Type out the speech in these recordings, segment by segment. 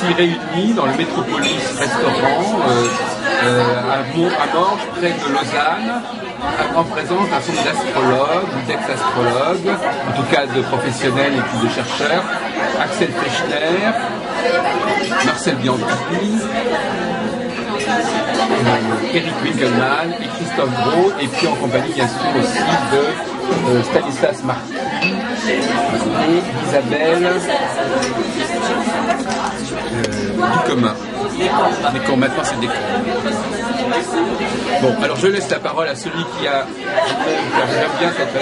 s'y réunit dans le Métropolis restaurant à Morges, près de Lausanne, en présence d'un certain nombre d'astrologues, ou d'ex-astrologues, en tout cas de professionnels et puis de chercheurs, Axel Fechner, Marcel Bianchi, Eric Winkelmann et Christophe Gros, et puis en compagnie bien sûr aussi de Stanislas Marty et Isabelle Ducommun. Descamps, maintenant c'est Descamps. Bon, alors je laisse la parole à celui qui a j'aime bien cette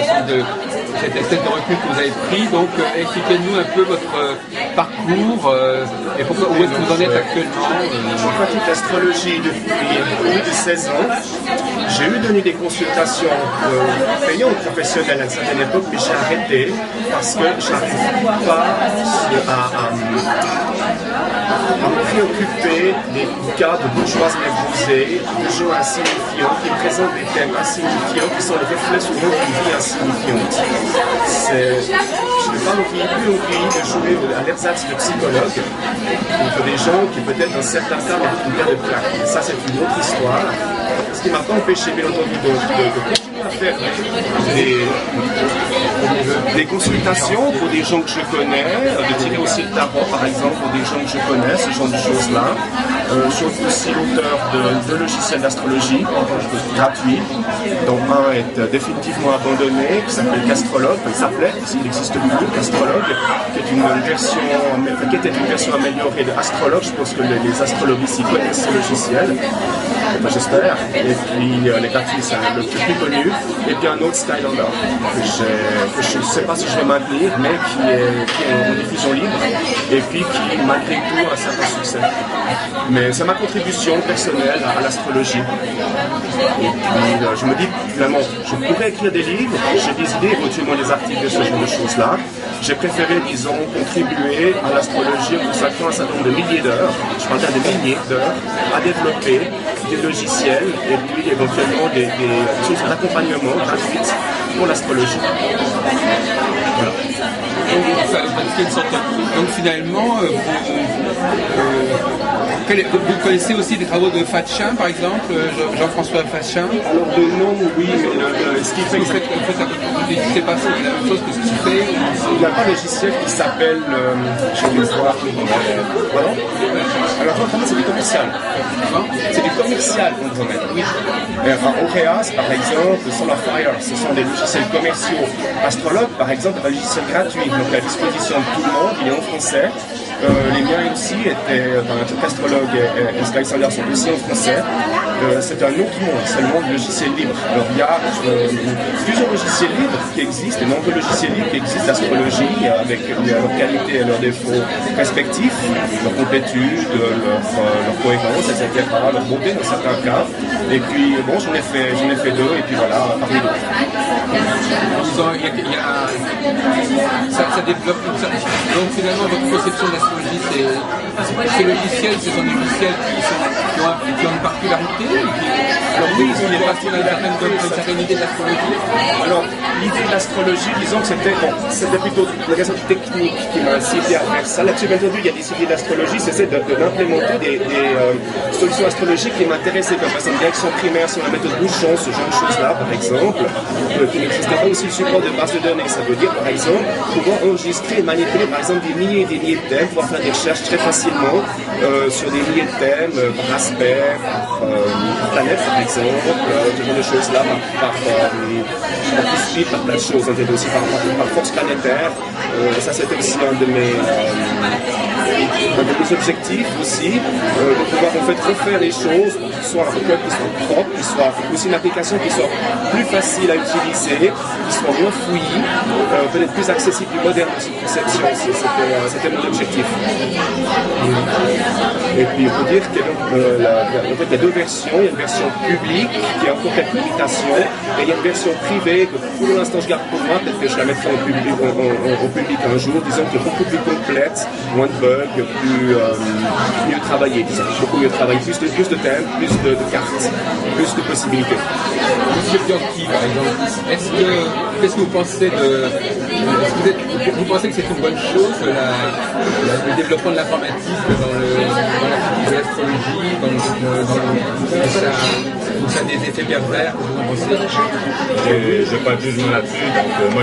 espèce de recul que vous avez pris. Donc expliquez-nous un peu votre parcours et où est-ce que vous en êtes actuellement. Je pratique l'astrologie depuis plus de 16 ans. J'ai eu donné des consultations payantes professionnelles à une certaine époque, mais j'ai arrêté parce que je n'arrive pas à me préoccuper des cas de bourgeoises névrosées, de gens insignifiants qui présentent des thèmes insignifiants qui sont les reflets souvent d'une vie insignifiante. Je n'ai pas plus envie de jouer à l'ersatz de psychologue contre des gens qui peut-être dans certains cas ont une paire de plaques. Et ça c'est une autre histoire. Ce qui ne m'a pas empêché bien entendu de continuer à faire des consultations pour des gens que je connais, de tirer aussi le tarot par exemple pour des gens que je connais, ce genre de choses-là. Je suis aussi l'auteur de deux logiciels d'astrologie gratuits, dont un est définitivement abandonné, qui s'appelle Castrologue, il s'appelait, parce qu'il n'existe plus, Castrologue, qui était une version améliorée de Astrologue. Je pense que les astrologues ici connaissent ce logiciel, enfin j'espère, et puis les gratuits c'est le plus connu, et puis un autre Skylander, que je ne sais pas si je vais maintenir, mais qui est en diffusion libre, et puis qui malgré tout a un certain succès. Mais c'est ma contribution personnelle à l'astrologie. Et puis je me dis finalement, je pourrais écrire des livres, j'ai des idées, éventuellement des articles de ce genre de choses-là. J'ai préféré, disons, contribuer à l'astrologie en consacrant un certain nombre de milliers d'heures, je parle de milliers d'heures, à développer des logiciels et puis éventuellement des choses d'accompagnement gratuites pour l'astrologie. Voilà. Donc finalement, vous connaissez aussi des travaux de Fatchin, par exemple, Jean-François Fatchin. Alors de nom, oui, mais ce qui fait que c'est pas la même chose que ce qu'il fait. Il n'y a pas un logiciel qui s'appelle, je vais voir, voilà. Alors vraiment c'est du commercial. C'est du commercial qu'on doit mettre, oui. Aureas, par exemple, Solarfire, ce sont des logiciels commerciaux. Astrologue, par exemple, un logiciel gratuit, donc à disposition de tout le monde, il est en français. Les miens aussi étaient, Astrologue et Skylander sont aussi en français. C'est un autre monde, c'est le monde du logiciel libre. Alors il y a plusieurs logiciels libres qui existent, de nombreux logiciels libres qui existent d'astrologie avec leur qualité et leurs défauts respectifs, leur complétude, leur cohérence, etc., leur beauté dans certains cas. Et puis bon, j'en ai fait deux, et puis voilà, parmi d'autres. Ça développe une certaine... Donc finalement, votre conception de l'astrologie, ces logiciels, ce sont des logiciels qui ont une particularité. Alors oui, ils ont une certaine idée de l'astrologie. Alors, l'idée de l'astrologie, disons que c'était plutôt une raison technique qui m'a incité à faire ça. Là-dessus, bien entendu, il y a des idées d'astrologie, c'est d'implémenter des solutions astrologiques qui m'intéressaient, comme par exemple direction primaire sur la méthode Bouchon, ce genre de choses-là, par exemple, qui n'existait pas aussi le support de base de données. Ça veut dire, par exemple, pouvoir enregistrer et manipuler, par exemple, des milliers et des milliers de thèmes, pouvoir faire des recherches très facilement sur des milliers de thèmes, par aspect, par planète, par exemple, ce genre de choses-là, par speed, par plein de choses, aussi par force planétaire. Ça, c'était aussi un de mes objectifs aussi, de pouvoir en fait refaire les choses pour qu'ils soient un code qui soit propre, qui soit aussi une application qui soit plus facile à utiliser, qui soit moins fouillie, peut-être plus accessible, plus moderne dans cette conception. C'était mon objectif. Et puis il faut dire qu'il y a deux versions. Il y a une version publique qui est en complète limitation, et il y a une version privée que pour l'instant je garde pour moi, peut-être que je la mettrai au public un jour, disons qui est beaucoup plus complète, moins de bugs, mieux travaillé, disons, beaucoup mieux travaillé, plus de thèmes, plus de cartes, plus de possibilités. Monsieur Bianchi, par exemple, Qu'est-ce que vous pensez vous pensez que c'est une bonne chose, le développement de l'informatique dans la critique de l'astrologie, ou ça a des effets pervers, que vous en pensez? J'ai pas de jugement là-dessus, donc moi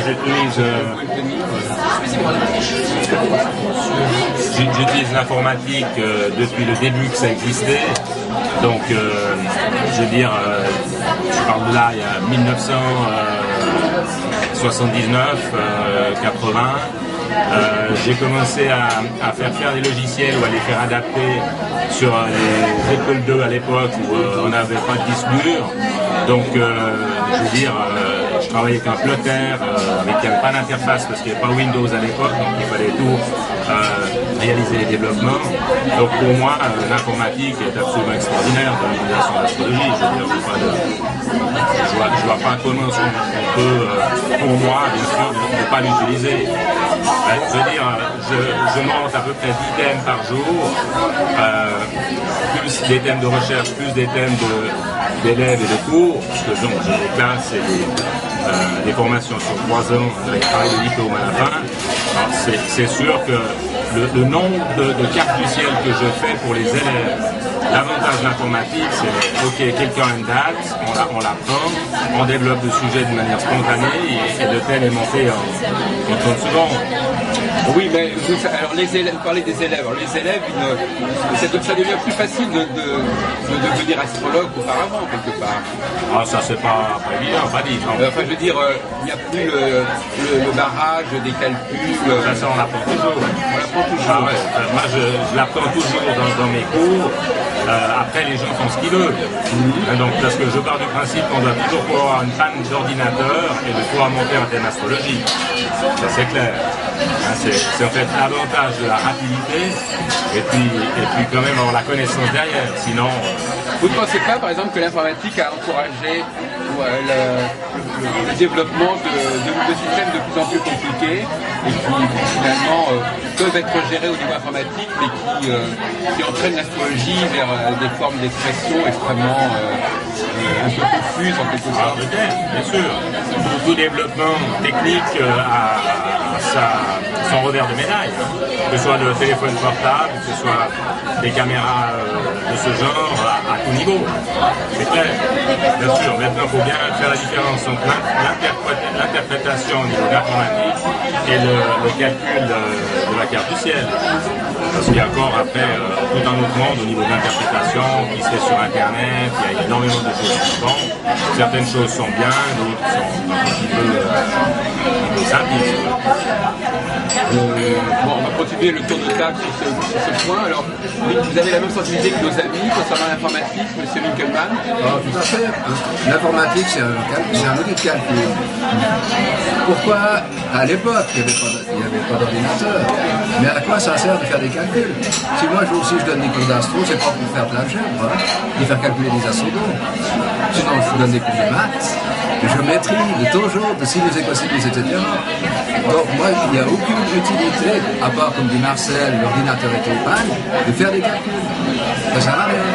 j'utilise l'informatique depuis le début que ça existait. Donc, je veux dire, je parle de là, il y a 1979, 80. J'ai commencé à faire des logiciels ou à les faire adapter sur les Apple II à l'époque où on n'avait pas de disque dur. Donc, je veux dire, je travaillais avec un plotter, avec qui n'avait pas d'interface parce qu'il n'y avait pas Windows à l'époque, donc il fallait tout réaliser les développements. Donc pour moi, l'informatique est absolument extraordinaire dans l'utilisation de l'astrologie. Je veux dire, je vois pas comment on peut, pour moi, bien sûr, ne pas l'utiliser. Je veux dire, je monte à peu près 10 thèmes par jour, plus des thèmes de recherche, plus des thèmes d'élèves et de cours, parce que donc j'ai des classes et des formations sur 3 ans avec travail de diplôme à la fin. C'est sûr que le nombre de cartes du ciel que je fais pour les élèves, l'avantage de l'informatique, c'est ok, quelqu'un a une date, on la prend, on développe le sujet de manière spontanée et le thème est monté en 30 secondes. Oui, mais alors les élèves, vous parlez des élèves. Alors les élèves, ça devient plus facile de devenir astrologue qu'auparavant, quelque part. Ah, ça c'est pas évident, pas dit. Enfin, je veux dire, il n'y a plus le barrage des calculs. Ça, on l'apprend toujours. On l'apprend toujours. Ah ouais, moi, je l'apprends toujours dans mes cours. Après, les gens font ce qu'ils veulent. Donc, parce que je pars du principe qu'on doit toujours pouvoir avoir une panne d'ordinateur et de pouvoir monter un thème astrologique. Ça, c'est clair. C'est en fait l'avantage de la rapidité et puis quand même avoir la connaissance derrière. Sinon, vous ne pensez pas, par exemple, que l'informatique a encouragé le développement de systèmes de plus en plus compliqués et qui finalement peuvent être gérés au niveau informatique, mais qui entraînent l'astrologie vers des formes d'expression extrêmement un peu confuses en quelque sorte? Bien sûr. Tout développement technique a son revers de médaille, que ce soit le téléphone portable, que ce soit des caméras de ce genre à tout niveau. C'est clair. Bien sûr, maintenant il faut bien faire la différence entre l'interprétation au niveau de l'informatique et le calcul de la carte du ciel. Parce qu'il y a encore après tout un autre monde au niveau de l'interprétation qui se fait sur Internet, il y a énormément de choses qui se font. Certaines choses sont bien, d'autres sont un petit peu simplistes. Bon, on va continuer le tour de table sur ce point. Alors, vous avez la même sensibilité que nos amis concernant l'informatique, M. Winkelmann? Tout à fait. L'informatique, c'est un outil de calcul. Pourquoi, à l'époque, il n'y avait pas d'ordinateur? Mais à quoi ça sert de faire des calculs? Si moi, je donne des cours d'astro, c'est pas pour faire de l'algèbre, ni faire calculer des astronomes. Sinon, je donne des cours de maths, de géométrie, de tangente, de sinus et cosinus, etc. Donc, moi, il n'y a aucune utilité, à part comme dit Marcel, l'ordinateur est en panne, de faire des calculs. Ça sert à rien.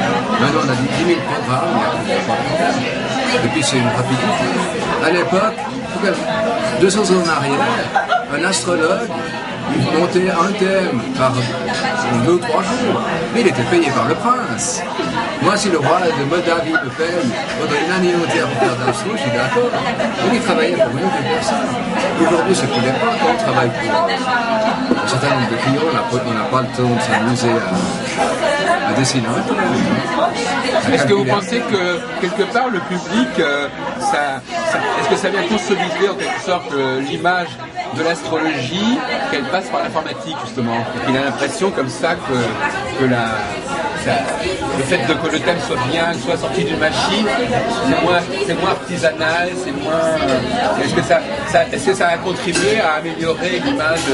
Maintenant, on a 10 000 programmes, il n'y a pas de problème. Et puis, c'est une rapidité. À l'époque, 200 ans en arrière, un astrologue, il montait un thème par 2 ou 3 jours, mais il était payé par le prince. Moi, si le roi de Moldavie me paye pendant une année entière pour faire d'astro, je suis d'accord. Donc, il travaillait pour une ou deux personnes. Aujourd'hui, c'est plus l'époque, on travaille pour un certain nombre de clients, on n'a pas le temps de s'amuser à dessiner un thème. Est-ce que vous pensez que, quelque part, le public, est-ce que ça vient consolider en quelque sorte l'image de l'astrologie, qu'elle passe par l'informatique justement? Il a l'impression comme ça que le fait que le thème soit bien, soit sorti d'une machine, c'est moins artisanal, c'est moins. Est-ce que ça a contribué à améliorer l'image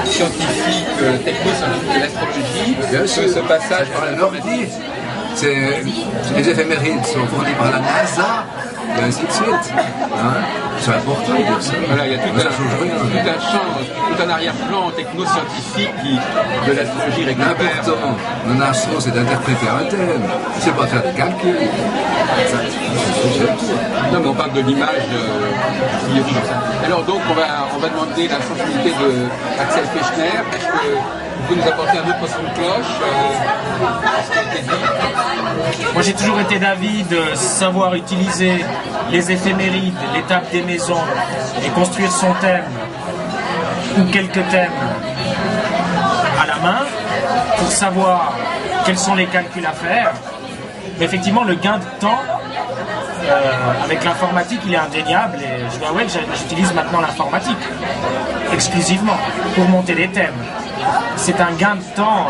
scientifique, techno-scientifique de l'astrologie, ce passage par l'informatique? Les éphémérides sont fournis par la NASA. et ainsi de suite. Hein. C'est important de dire ça. Voilà, il y a tout Ça change rien. un champ, tout un arrière-plan techno-scientifique de l'astrologie régulière. L'important en astro, c'est d'interpréter un thème, c'est pas faire des calculs. Non, mais on parle de l'image qui est comme ça. Alors donc, on va demander la sensibilité de Axel Fechner. Est-ce que vous pouvez nous apporter un autre son de cloche ce qui a été dit? Moi, j'ai toujours été d'avis de savoir utiliser les éphémérides, l'étape des maisons et construire son thème ou quelques thèmes à la main pour savoir quels sont les calculs à faire. Mais effectivement, le gain de temps avec l'informatique, il est indéniable et je dois avouer que j'utilise maintenant l'informatique exclusivement pour monter des thèmes. C'est un gain de temps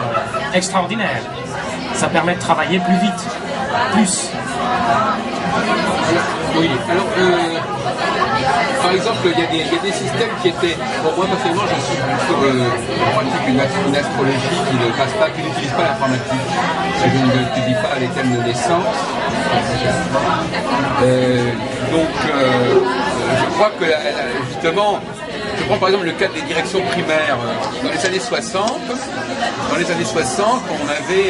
extraordinaire. Ça permet de travailler plus vite, plus. Oui, alors par exemple, il y a des systèmes qui étaient. Bon, moi personnellement, je suis plutôt pratique une astrologie qui n'utilise pas l'informatique. Je n'utilise pas les thèmes de naissance. Je crois que justement, je prends par exemple le cas des directions primaires. Dans les années 60, on avait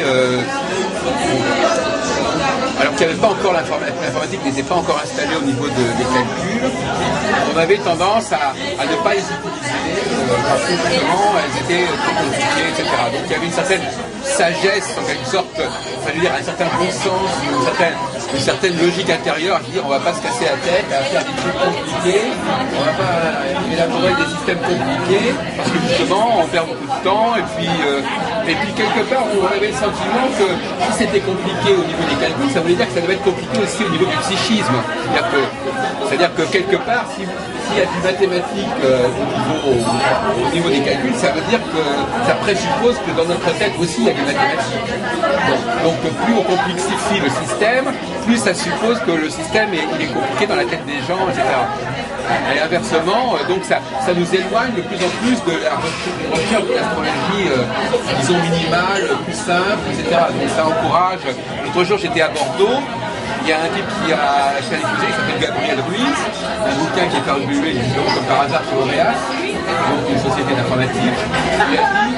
alors qu'il n'y avait pas encore l'informatique n'était pas encore installée au niveau des calculs, on avait tendance à ne pas les utiliser parce que justement elles étaient trop compliquées, etc. Donc il y avait une certaine sagesse, en quelque sorte, enfin, je veux dire, un certain bon sens, une certaine logique intérieure à dire on ne va pas se casser la tête à faire des trucs compliqués, on ne va pas élaborer des systèmes compliqués parce que justement on perd beaucoup de temps et puis quelque part on avait le sentiment que si c'était compliqué au niveau des calculs, ça voulait dire que ça devait être compliqué aussi au niveau du psychisme. C'est-à-dire que quelque part, s'il y a du mathématique au niveau des calculs, ça veut dire que ça présuppose que dans notre tête aussi il y a des mathématiques. Donc plus on complexifie le système, plus ça suppose que le système il est compliqué dans la tête des gens, etc. Et inversement, donc ça nous éloigne de plus en plus de la recherche de l'astrologie, disons minimale, plus simple, etc. Donc ça encourage. L'autre jour j'étais à Bordeaux, il y a un type qui a fait un exposé qui s'appelle Gabriel Ruiz, un bouquin qui est paru justement comme par hasard chez Auréas, donc une société d'informatique. Il a dit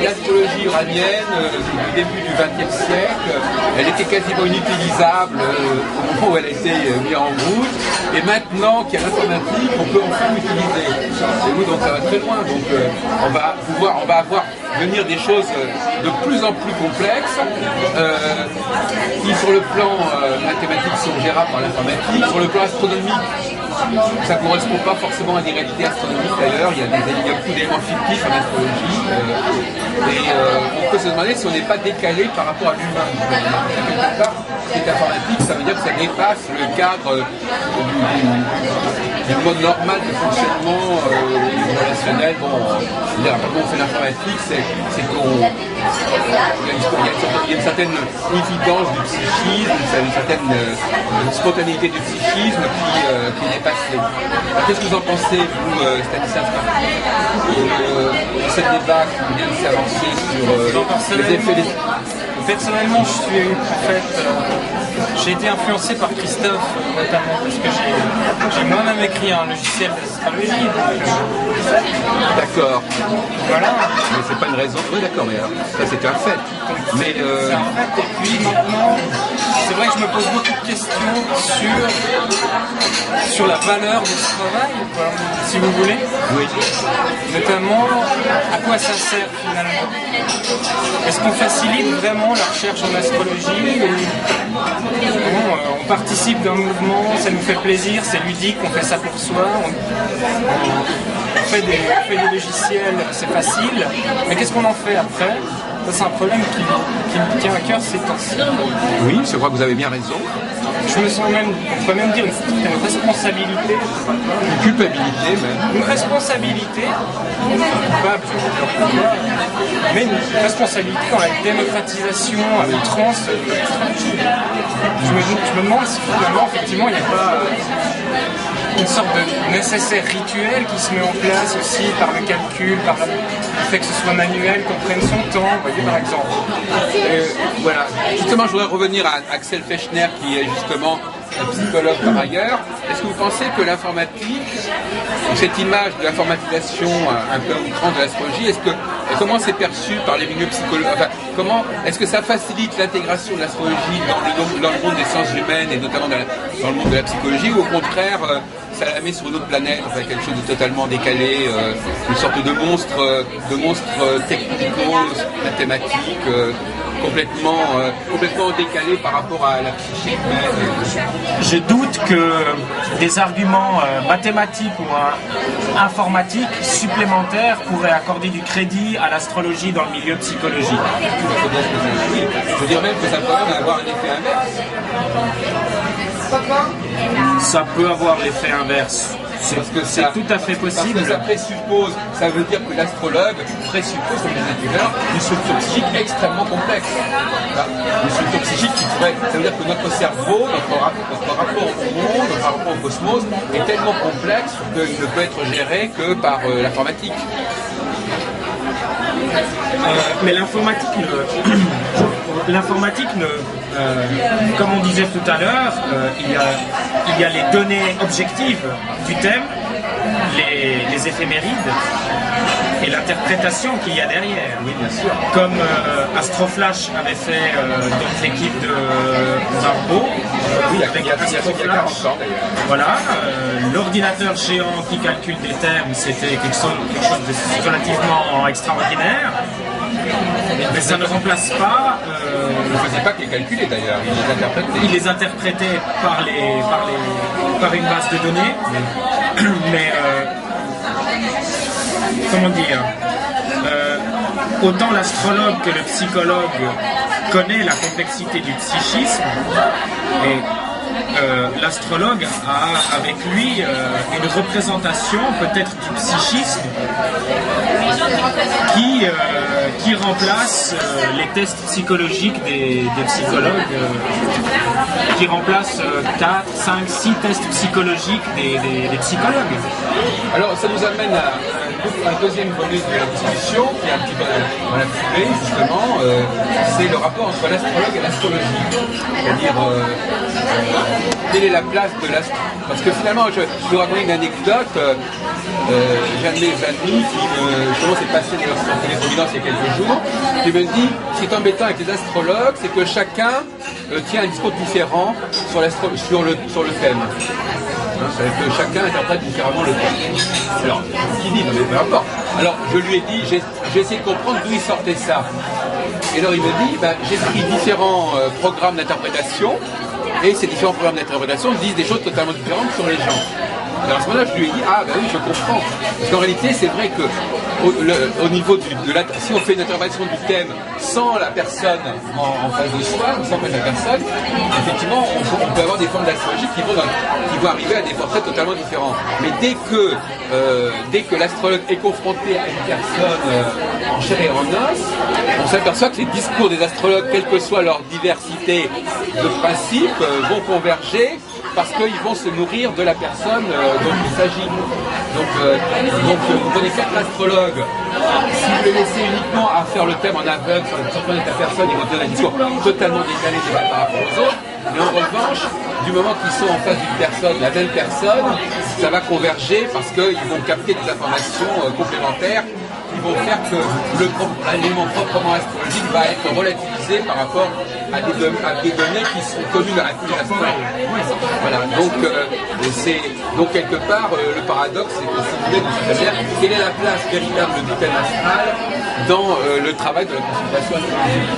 l'astrologie uranienne du début du XXe siècle, elle était quasiment inutilisable au moment où elle a été mise en route, et maintenant qu'il y a l'informatique, on peut enfin l'utiliser. Et nous, donc ça va très loin. Donc on va avoir venir des choses de plus en plus complexes qui sur le plan mathématique sont gérables par l'informatique, sur le plan astronomique ça ne correspond pas forcément à des réalités astronomiques d'ailleurs, il y a beaucoup d'éléments fictifs en astrologie on peut se demander si on n'est pas décalé par rapport à l'humain. Quelque part, ce qui est informatique, ça veut dire que ça dépasse le cadre du mode normal de fonctionnement relationnel. Bon, quand on fait l'informatique, c'est qu'on il y a une certaine évidence du psychisme, une certaine spontanéité du psychisme qui est dépassée. Qu'est-ce que vous en pensez, vous, Stanislas, de cette débat qui vient de s'avancer sur les effets des... Personnellement, j'ai été influencé par Christophe, notamment, parce que j'ai moi-même écrit un logiciel d'astrologie. D'accord. Voilà. Mais c'est pas une raison. Oui, d'accord, mais alors, ça c'était un fait. Mais c'est un fait. Et puis maintenant, c'est vrai que je me pose beaucoup de questions sur la valeur de ce travail, quoi, si vous voulez. Oui. Notamment, à quoi ça sert finalement? Est-ce qu'on facilite vraiment la recherche en astrologie on participe d'un mouvement, ça nous fait plaisir, c'est ludique, on fait ça pour soi, on fait des logiciels, c'est facile, mais qu'est-ce qu'on en fait après? Ça, c'est un problème qui me tient à cœur ces temps-ci. Oui, je crois que vous avez bien raison. Je me sens même, on peut même dire une responsabilité. Une culpabilité même. Une responsabilité, mais une responsabilité dans la démocratisation à outrance. Je me demande si finalement, effectivement, il n'y a pas une sorte de nécessaire rituel qui se met en place aussi par le calcul, par le fait que ce soit manuel, qu'on prenne son temps, vous voyez, par exemple. Voilà. Justement, je voudrais revenir à Axel Fechner qui est justement psychologue par ailleurs. Est-ce que vous pensez que l'informatique, cette image de l'informatisation un peu outrance de l'astrologie, comment c'est perçu par les milieux psychologues, enfin, est-ce que ça facilite l'intégration de l'astrologie dans le monde des sciences humaines et notamment dans le monde de la psychologie, ou au contraire ça la met sur une autre planète, enfin, quelque chose de totalement décalé, une sorte de monstre technico-mathématique, complètement décalé par rapport à la psyché humaine. Je doute que des arguments mathématiques ou informatiques supplémentaires pourraient accorder du crédit à l'astrologie dans le milieu psychologique. Je veux dire même que ça peut même avoir un effet inverse. Ça peut avoir l'effet inverse. C'est tout à fait possible. Parce que ça présuppose, ça veut dire que l'astrologue présuppose, comme je disais tout à l'heure, une structure psychique extrêmement complexe. Une structure psychique qui pourrait, ça veut dire que notre cerveau, notre rapport au monde, notre rapport au cosmos est tellement complexe qu'il ne peut être géré que par l'informatique. Mais l'informatique comme on disait tout à l'heure, il y a les données objectives du thème, les éphémérides et l'interprétation qu'il y a derrière. Oui, bien sûr. Comme Astroflash avait fait dans l'équipe de Zarbo. Oui, avec Astroflash. Voilà, l'ordinateur géant qui calcule des thèmes, c'était quelque chose de relativement extraordinaire. Mais ça ne remplace pas. Il ne faisait pas que les calculer d'ailleurs, il les interprétait. Il les interprétait par une base de données, mais comment dire, autant l'astrologue que le psychologue connaît la complexité du psychisme, et l'astrologue a avec lui une représentation peut-être du psychisme qui remplace les tests psychologiques des psychologues, qui remplace 4, 5, 6 tests psychologiques des psychologues. Alors ça nous amène à un deuxième volet de la discussion qui est un petit peu dans la foulée justement, c'est le rapport entre l'astrologue et l'astrologie. C'est-à-dire quelle est la place de l'astrologue. Parce que finalement, je vous raconte une anecdote. J'ai un de mes amis qui justement s'est passé d'ailleurs sur Téléprovidence il y a quelques jours, qui me dit ce qui est embêtant avec les astrologues, c'est que chacun tient un discours différent sur le thème. C'est-à-dire que chacun interprète différemment le thème. Alors, qui dit, non mais peu importe. Alors, je lui ai dit, j'ai essayé de comprendre d'où il sortait ça. Et alors, il me dit, j'ai pris différents programmes d'interprétation, et ces différents programmes d'interprétation disent des choses totalement différentes sur les gens. Alors à ce moment-là, je lui ai dit, oui, je comprends. Parce qu'en réalité, c'est vrai que au niveau si on fait une interprétation du thème sans la personne en face de soi, sans connaître la personne, effectivement, on peut avoir des formes d'astrologie qui vont arriver à des portraits totalement différents. Mais dès que l'astrologue est confronté à une personne en chair et en os, on s'aperçoit que les discours des astrologues, quelle que soit leur diversité de principes, vont converger parce qu'ils vont se nourrir de la personne dont il s'agit. Donc vous prenez 4 astrologues, si vous les laissez uniquement à faire le thème en aveugle sur le de la personne, ils vont donner un discours totalement décalé par rapport aux autres. Mais en revanche, du moment qu'ils sont en face d'une personne, la même personne, ça va converger parce qu'ils vont capter des informations complémentaires qui vont faire que l'élément proprement astrologique va être relativisé par rapport à des données qui sont connues à tous les astrologues. Voilà, donc quelque part, le paradoxe, c'est que si vous voulez, quelle est la place véritable du thème astral dans le travail de la consultation astrologique?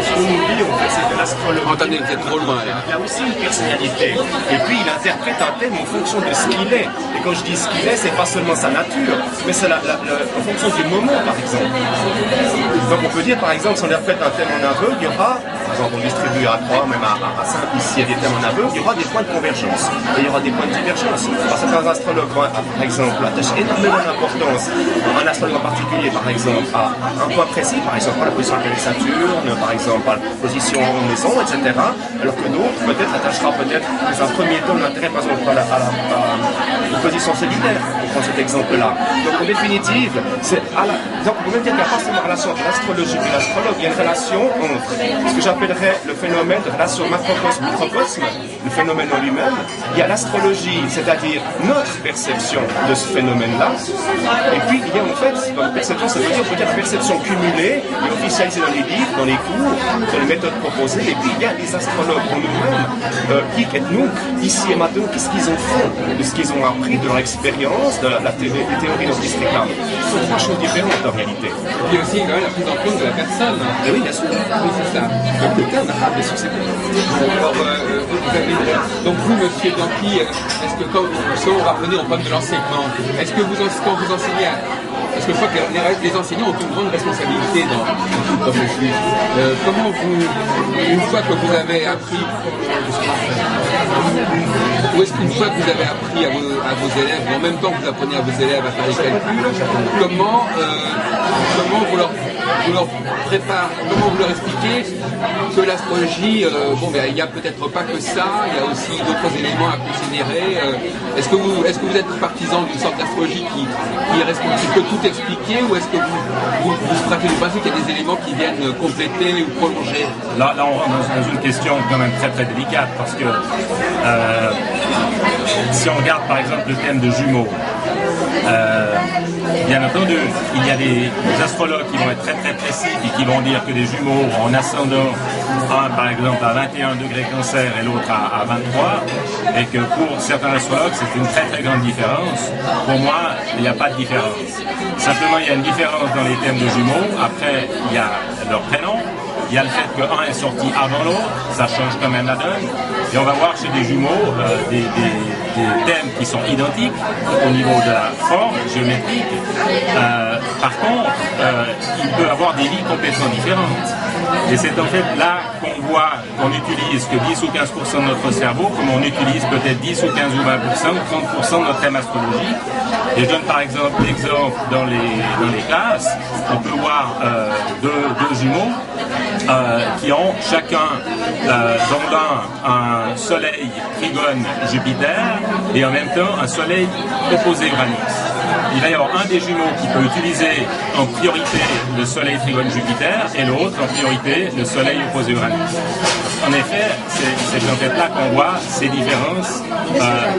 Ce qu'on oublie, en fait, c'est que l'astrologue, attendez, vous êtes trop loin là. Il a aussi une personnalité. Et puis, il interprète un thème en fonction de ce qu'il est. Et quand je dis ce qu'il est, c'est pas seulement sa nature, mais c'est en fonction du moment, par exemple. Donc, on peut dire, par exemple, si on interprète un thème en aveugle, il y aura, par exemple, on distribue à 3, même à 5, ici, il y a des thèmes en aveugle, il y aura des points de convergence. Et il y aura des points de divergence. Parce que certains astrologues, par exemple, attachent énormément d'importance, un astrologue en particulier, par exemple, à un point précis, par exemple, la position de Saturne, par exemple, à la position en maison, etc. Alors que d'autres, peut-être, attachera peut-être dans un premier temps l'intérêt, par exemple, à la position cellulaire, pour prendre cet exemple-là. Donc, en définitive, donc, on peut même dire qu'il n'y a pas seulement une relation entre l'astrologie et l'astrologue, il y a une relation entre ce que j'appellerais le phénomène de relation macrocosme-microcosme, le phénomène en lui-même. Il y a l'astrologie, c'est-à-dire notre perception de ce phénomène-là. Et puis, il y a en fait, dans la perception, ça veut dire peut-être perception cumulée et officialisée dans les livres, dans les cours, dans les méthodes proposées. Et puis, il y a les astrologues en nous-mêmes, qui, nous, ici et maintenant, qu'est-ce qu'ils ont fait de ce qu'ils ont appris, de leur expérience, de des théories dont ils se réclament. Ce sont trois choses différentes en réalité. Il y a aussi quand même la prise en compte de la personne. Et oui, bien sûr. Oui, c'est ça. Donc le terme, bien sûr, c'est donc vous, monsieur Danqui, est-ce que quand on va revenir au problème de l'enseignement, est-ce que quand vous enseignez parce que je crois que les enseignants ont une grande responsabilité dans ce sujet. Comment une fois que vous avez appris, ou est-ce qu'une fois que vous avez appris à vos élèves, ou en même temps que vous apprenez à vos élèves à faire les calculs, comment vous leur préparez, comment vous leur expliquez que l'astrologie, il n'y a peut-être pas que ça, il y a aussi d'autres éléments à considérer. Est-ce que vous êtes partisan d'une sorte d'astrologie qui peut tout expliquer, ou est-ce que vous partez du principe qu'il y a des éléments qui viennent compléter ou prolonger? Là, on rentre dans une question quand même très très délicate, parce que si on regarde par exemple le thème de jumeaux, bien entendu, il y a des astrologues qui vont être très très précis et qui vont dire que des jumeaux en ascendant, un par exemple à 21 degrés cancer et l'autre à 23, et que pour certains astrologues c'est une très très grande différence. Pour moi, il n'y a pas de différence. Simplement, il y a une différence dans les thèmes de jumeaux. Après, il y a leur prénom. Il y a le fait qu'un est sorti avant l'autre, ça change quand même la donne. Et on va voir chez des jumeaux des thèmes qui sont identiques au niveau de la forme géométrique. Par contre, il peut avoir des vies complètement différentes. Et c'est en fait là qu'on voit qu'on utilise que 10 ou 15% de notre cerveau, comme on utilise peut-être 10 ou 15 ou 20% ou 30% de notre thème astrologique. Et je donne par exemple l'exemple dans les classes, on peut voir deux jumeaux qui ont chacun dans l'un un soleil trigone Jupiter et en même temps un soleil opposé Uranus. Il va y avoir un des jumeaux qui peut utiliser en priorité le soleil trigone Jupiter et l'autre en priorité le soleil opposé Uranus. En effet, c'est en fait là qu'on voit ces différences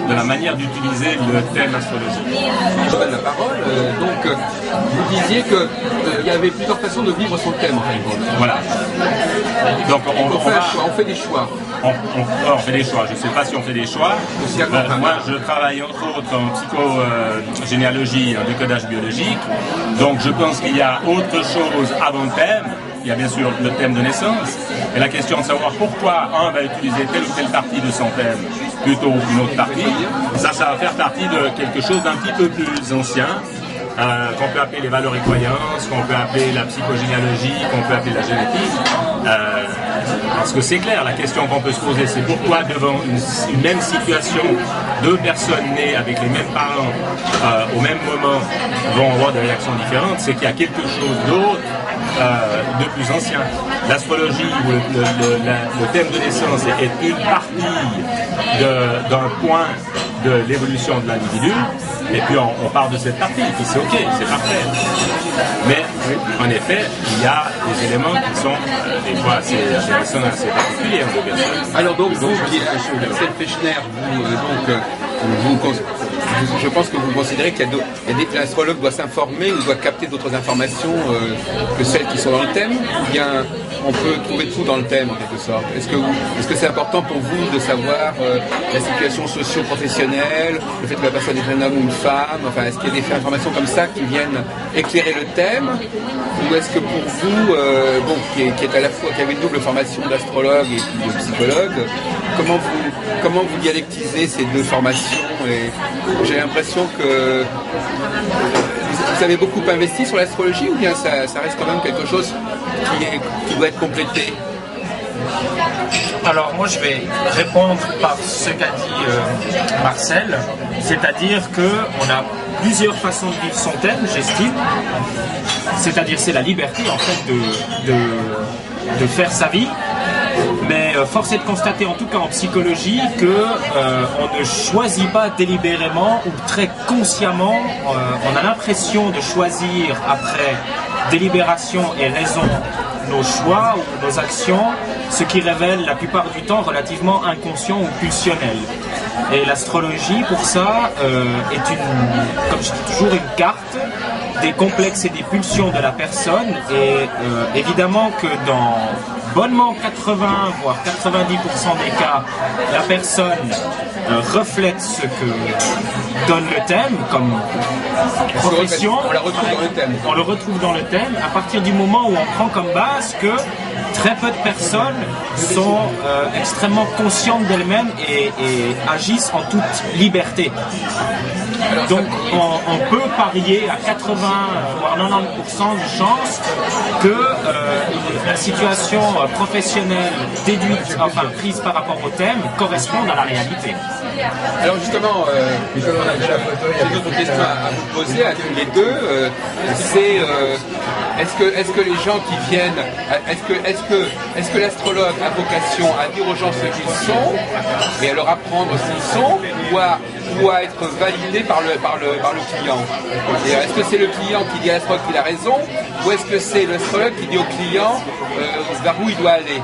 de la manière d'utiliser le thème astrologique. Je donne la parole. Donc, vous disiez qu'il y avait plusieurs façons de vivre son thème en fait. Voilà. Donc on fait des choix. On fait des choix. Je ne sais pas si on fait des choix. Moi, je travaille entre autres en psychogénéalogie, en décodage biologique. Donc, je pense qu'il y a autre chose avant le thème. Il y a bien sûr le thème de naissance. Et la question de savoir pourquoi un va utiliser telle ou telle partie de son thème plutôt qu'une autre partie, ça va faire partie de quelque chose d'un petit peu plus ancien. Qu'on peut appeler les valeurs et croyances, qu'on peut appeler la psychogénéalogie, qu'on peut appeler la génétique. Parce que c'est clair, la question qu'on peut se poser, c'est pourquoi devant une même situation, deux personnes nées avec les mêmes parents au même moment vont avoir des réactions différentes, c'est qu'il y a quelque chose d'autre de plus ancien. L'astrologie ou le thème de naissance est une partie d'un point de l'évolution de l'individu, et puis on part de cette partie, et puis c'est ok, c'est parfait. Mais en effet, il y a des éléments qui sont des fois assez particuliers de personnes. Alors donc vous, Axel Fechner, je pense que vous considérez que l'astrologue doit s'informer ou doit capter d'autres informations que celles qui sont dans le thème, ou bien on peut trouver tout dans le thème en quelque sorte. Est-ce que c'est important pour vous de savoir la situation socio-professionnelle, le fait que la personne est un homme ou une femme, enfin est-ce qu'il y a des informations comme ça qui viennent éclairer le thème, ou est-ce que pour vous, qui avez une double formation d'astrologue et puis de psychologue, comment vous dialectisez ces deux formations? Et j'ai l'impression que vous avez beaucoup investi sur l'astrologie, ou bien ça reste quand même quelque chose qui doit être complété? Alors moi je vais répondre par ce qu'a dit Marcel, c'est-à-dire qu'on a plusieurs façons de vivre son thème, j'estime, c'est-à-dire c'est la liberté en fait de faire sa vie, mais force est de constater en tout cas en psychologie que on ne choisit pas délibérément ou très consciemment, on a l'impression de choisir après délibération et raison nos choix ou nos actions, ce qui révèle la plupart du temps relativement inconscient ou pulsionnel. Et l'astrologie, pour ça, est comme je dis toujours, une carte des complexes et des pulsions de la personne. Et évidemment que dans bonnement 80 voire 90% des cas, la personne reflète ce que donne le thème comme profession. On la retrouve dans le thème. On le retrouve dans le thème à partir du moment où on prend comme base que très peu de personnes sont extrêmement conscientes d'elles-mêmes et agissent en toute liberté. Donc on peut parier à 80 voire 90% de chances que la situation professionnelle déduite, enfin prise par rapport au thème, corresponde à la réalité. Alors justement, j'ai d'autres questions à vous poser à tous les deux. C'est est-ce que les gens qui viennent, est-ce que l'astrologue a vocation à dire aux gens ce qu'ils sont et à leur apprendre s'ils sont, ou à être validé par le client? Et est-ce que c'est le client qui dit à l'astrologue qu'il a raison, ou est-ce que c'est l'astrologue qui dit au client vers où il doit aller?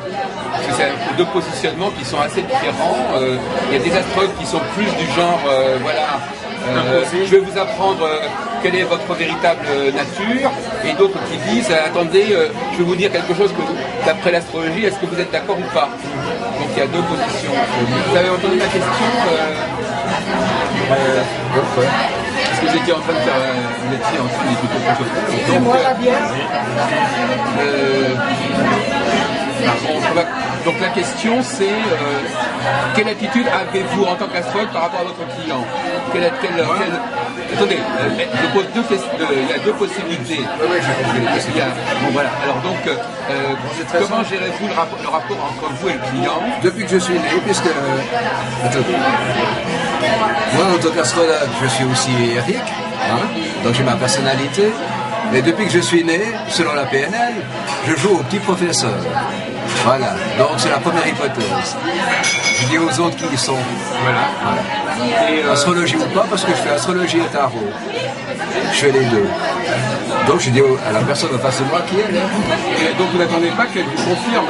Parce que c'est deux positionnements qui sont assez différents. Il y a des astrologues qui sont plus du genre, je vais vous apprendre quelle est votre véritable nature, et d'autres qui disent, attendez, je vais vous dire quelque chose que d'après l'astrologie, est-ce que vous êtes d'accord ou pas? Donc il y a deux positions. Vous avez entendu ma question? Parce que j'étais en train de faire, vous étiez en train d'écouter quelque chose. Donc, donc la question c'est quelle attitude avez-vous en tant qu'astrologue par rapport à votre client? Attendez, je pose deux questions, il y a deux possibilités. Bon voilà, alors donc comment gérez-vous le rapport entre vous et le client? Depuis que je suis né, puisque moi en tant qu'astrologue je suis aussi Eric, donc j'ai ma personnalité, et depuis que je suis né, selon la PNL, je joue au petit professeur. Voilà, donc c'est la première hypothèse. Je dis aux autres qui y sont. Voilà. Et astrologie ou pas, parce que je fais astrologie et tarot. Je fais les deux. Donc je dis à la personne en face de moi qui elle est. Et donc vous n'attendez pas qu'elle vous confirme?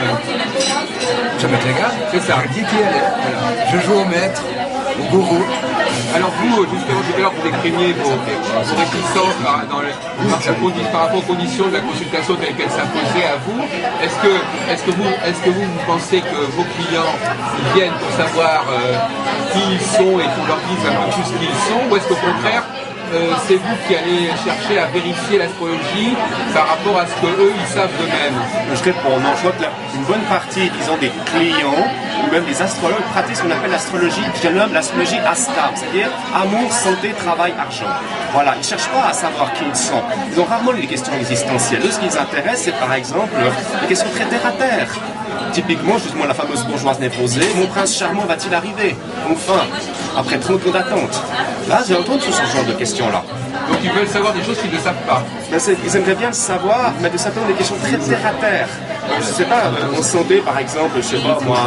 Je mets les gars, c'est ça. Je dis qui elle est. Voilà. Je joue au maître, au gourou. Alors vous, justement, tout à l'heure, vous décriviez vos réticences par rapport aux conditions de la consultation telle qu'elle s'imposait à vous. Est-ce que vous pensez que vos clients viennent pour savoir qui ils sont et qu'on leur dise un peu plus qui ils sont, ou est-ce qu'au contraire, c'est vous qui allez chercher à vérifier l'astrologie par rapport à ce qu'eux, ils savent d'eux-mêmes? Je réponds, non, je vois que une bonne partie, disons, des clients, ou même des astrologues, pratiquent ce qu'on appelle l'astrologie, je nomme l'astrologie ASTA, c'est-à-dire amour, santé, travail, argent. Voilà, ils ne cherchent pas à savoir qui ils sont. Ils ont rarement les questions existentielles. Eux, ce qui les intéresse, c'est par exemple des questions très terre-à-terre. Typiquement, justement, la fameuse bourgeoise névrosée, mon prince charmant va-t-il arriver? Enfin, après 30 ans d'attente. Là, j'ai entendu ce genre de questions-là. Donc ils veulent savoir des choses qu'ils ne savent pas. Ben, ils aimeraient bien le savoir, mais de s'attendre des questions très terre-à-terre. Je ne sais pas, en santé par exemple, je sais pas moi,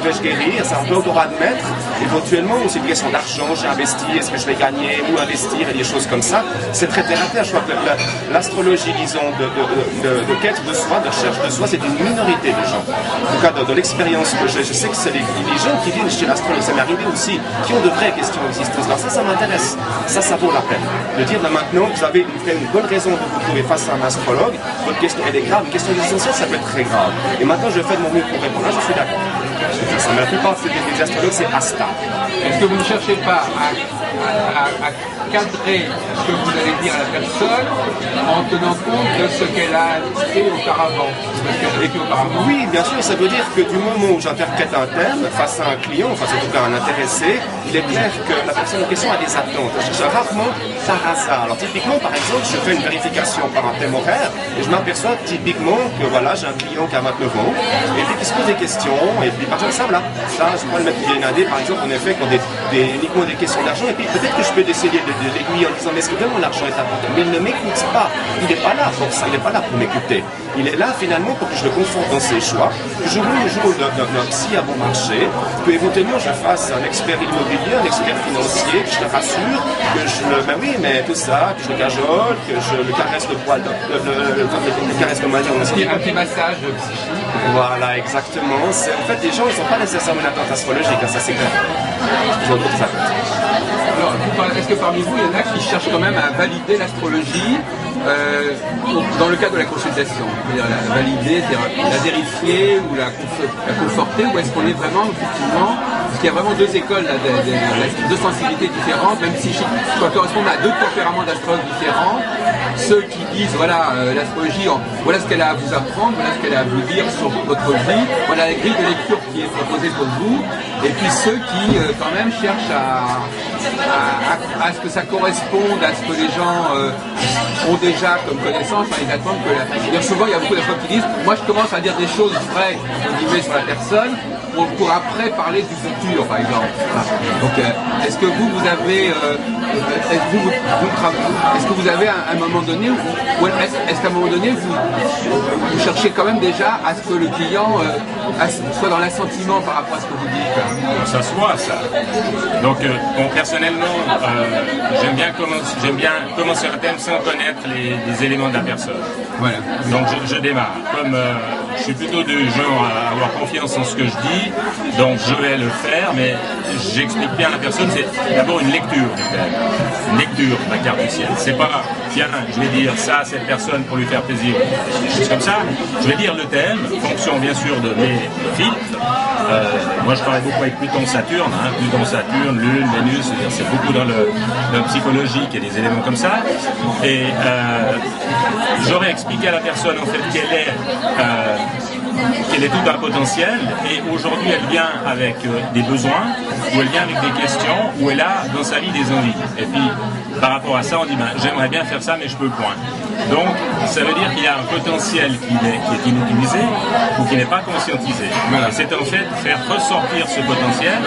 vais-je guérir? Ça on peut encore admettre. Éventuellement, c'est une question d'argent, j'ai investi, est-ce que je vais gagner, ou investir, et des choses comme ça. C'est très terre-à-terre. Je crois que l'astrologie, disons, de quête de soi, de recherche de soi, c'est une minorité de gens. En tout cas, dans l'expérience que j'ai, je sais que c'est les gens qui viennent chez l'astrologue, ça m'est arrivé aussi, qui ont de vraies questions d'existence. Alors ça m'intéresse. Ça vaut la peine. De dire, là maintenant, vous avez une bonne raison de vous trouver face à un astrologue, votre question, elle est grave, une question existentielle, ça peut être très grave. Et maintenant, je fais de mon mieux pour répondre. Là, je suis d'accord. Mais la plupart des astrologues, c'est ASTA. Est-ce que vous ne cherchez pas à à cadrer ce que vous allez dire à la personne en tenant compte de ce qu'elle a fait auparavant, de ce qu'elle a vécu auparavant. Oui, bien sûr, ça veut dire que du moment où j'interprète un thème face à un client, enfin en tout cas un intéressé, il est clair que la personne en question a des attentes. Je rarement par hasard. Alors typiquement, par exemple, je fais une vérification par un thème horaire et je m'aperçois typiquement que voilà, j'ai un client qui a 29 ans et puis qui se pose des questions et puis par exemple ça, voilà, ça, je prends le mettre une indé, par exemple, en effet, quand uniquement des questions d'argent et puis peut-être que je peux essayer de l'aiguiller en disant mais est-ce que vraiment l'argent est important? Mais il ne m'écoute pas. Il n'est pas là pour ça. Il n'est pas là pour m'écouter. Il est là finalement pour que je le conforte dans ses choix, que je roule le jour d'un psy à bon marché, que éventuellement je fasse un expert immobilier, un expert financier, que je le rassure, que je le, ben oui, mais tout ça, que je le cajole, que je le caresse le poil, le caresse comme un un petit massage psychique. Voilà, exactement. En fait, les gens, ils n'ont pas nécessairement une attente astrologique, hein, ça c'est clair. Ils ont d'autres attentes. Alors, est-ce que parmi vous, il y en a qui cherchent quand même à valider l'astrologie dans le cadre de la consultation? C'est-à-dire la valider, c'est-à-dire la vérifier ou la conforter, ou est-ce qu'on est vraiment, effectivement, parce qu'il y a vraiment deux écoles, là, deux sensibilités différentes, même si ça correspond à deux tempéraments d'astrologues différents. Ceux qui disent, voilà, l'astrologie, voilà ce qu'elle a à vous apprendre, voilà ce qu'elle a à vous dire sur votre vie, voilà la grille de lecture qui est proposée pour vous, et puis ceux qui, quand même, cherchent à ce que ça corresponde à ce que les gens ont déjà comme connaissance, enfin, ils attendent que souvent il y a beaucoup d'astrologues qui disent, moi je commence à dire des choses vraies, entre guillemets, sur la personne, pour après parler du futur, par exemple. Donc, est-ce que vous avez, est-ce que vous avez un moment donné, ou est-ce qu'à un moment donné, vous cherchez quand même déjà à ce que le client soit dans l'assentiment par rapport à ce que vous dites? Ça se voit, ça. Donc, bon, personnellement, j'aime bien commencer un thème sans connaître les éléments de la personne. Voilà. Donc, je démarre. Comme je suis plutôt du genre à avoir confiance en ce que je dis, donc je vais le faire, mais j'explique bien à la personne, c'est d'abord une lecture du thème, une lecture de la carte du ciel. C'est pas, tiens, je vais dire ça à cette personne pour lui faire plaisir, des choses comme ça. Je vais dire le thème, fonction bien sûr de mes filtres. Moi je travaille beaucoup avec Pluton-Saturne, hein, Pluton-Saturne, Lune, Vénus, c'est beaucoup dans le psychologique et des éléments comme ça. Et j'aurais expliqué à la personne en fait qu'elle est tout un potentiel et aujourd'hui elle vient avec des besoins ou elle vient avec des questions ou elle a dans sa vie des envies. Et puis par rapport à ça on dit ben, j'aimerais bien faire ça mais je peux point. Donc ça veut dire qu'il y a un potentiel qui est inutilisé ou qui n'est pas conscientisé. Voilà. Et c'est en fait faire ressortir ce potentiel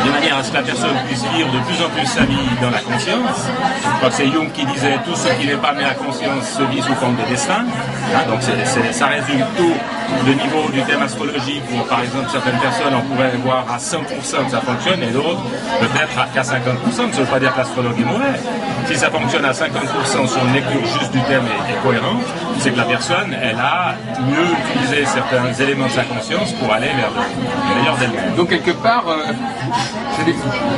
de manière à ce que la personne puisse vivre de plus en plus sa vie dans la conscience. Je crois que c'est Jung qui disait tout ce qui n'est pas mis à conscience se vit sous forme de destin. Hein, donc ça résume tout le niveau du thème astrologique où par exemple certaines personnes on pourrait voir à 100% que ça fonctionne et d'autres peut-être qu'à 50%. Ça ne veut pas dire que l'astrologue est mauvais. Si ça fonctionne à 50% sur une lecture juste du thème est cohérente, c'est que la personne elle a mieux utilisé certains éléments de sa conscience pour aller vers le meilleur d'elle-même. Donc quelque part,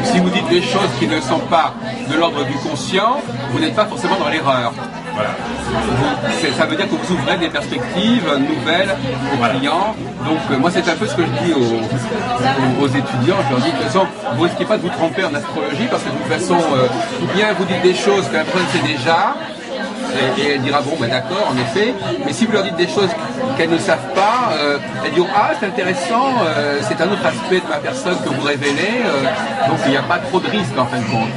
si vous dites des choses qui ne sont pas de l'ordre du conscient, vous n'êtes pas forcément dans l'erreur. Voilà. Ça veut dire que vous ouvrez des perspectives nouvelles aux clients. Donc moi c'est un peu ce que je dis aux étudiants. Je leur dis de toute façon, vous ne risquez pas de vous tromper en astrologie parce que de toute façon, ou bien vous dites des choses que la personne sait déjà, et elle dira bon ben d'accord en effet, mais si vous leur dites des choses qu'elles ne savent pas, elles diront ah c'est intéressant, c'est un autre aspect de ma personne que vous révélez, donc il n'y a pas trop de risque en fin de compte.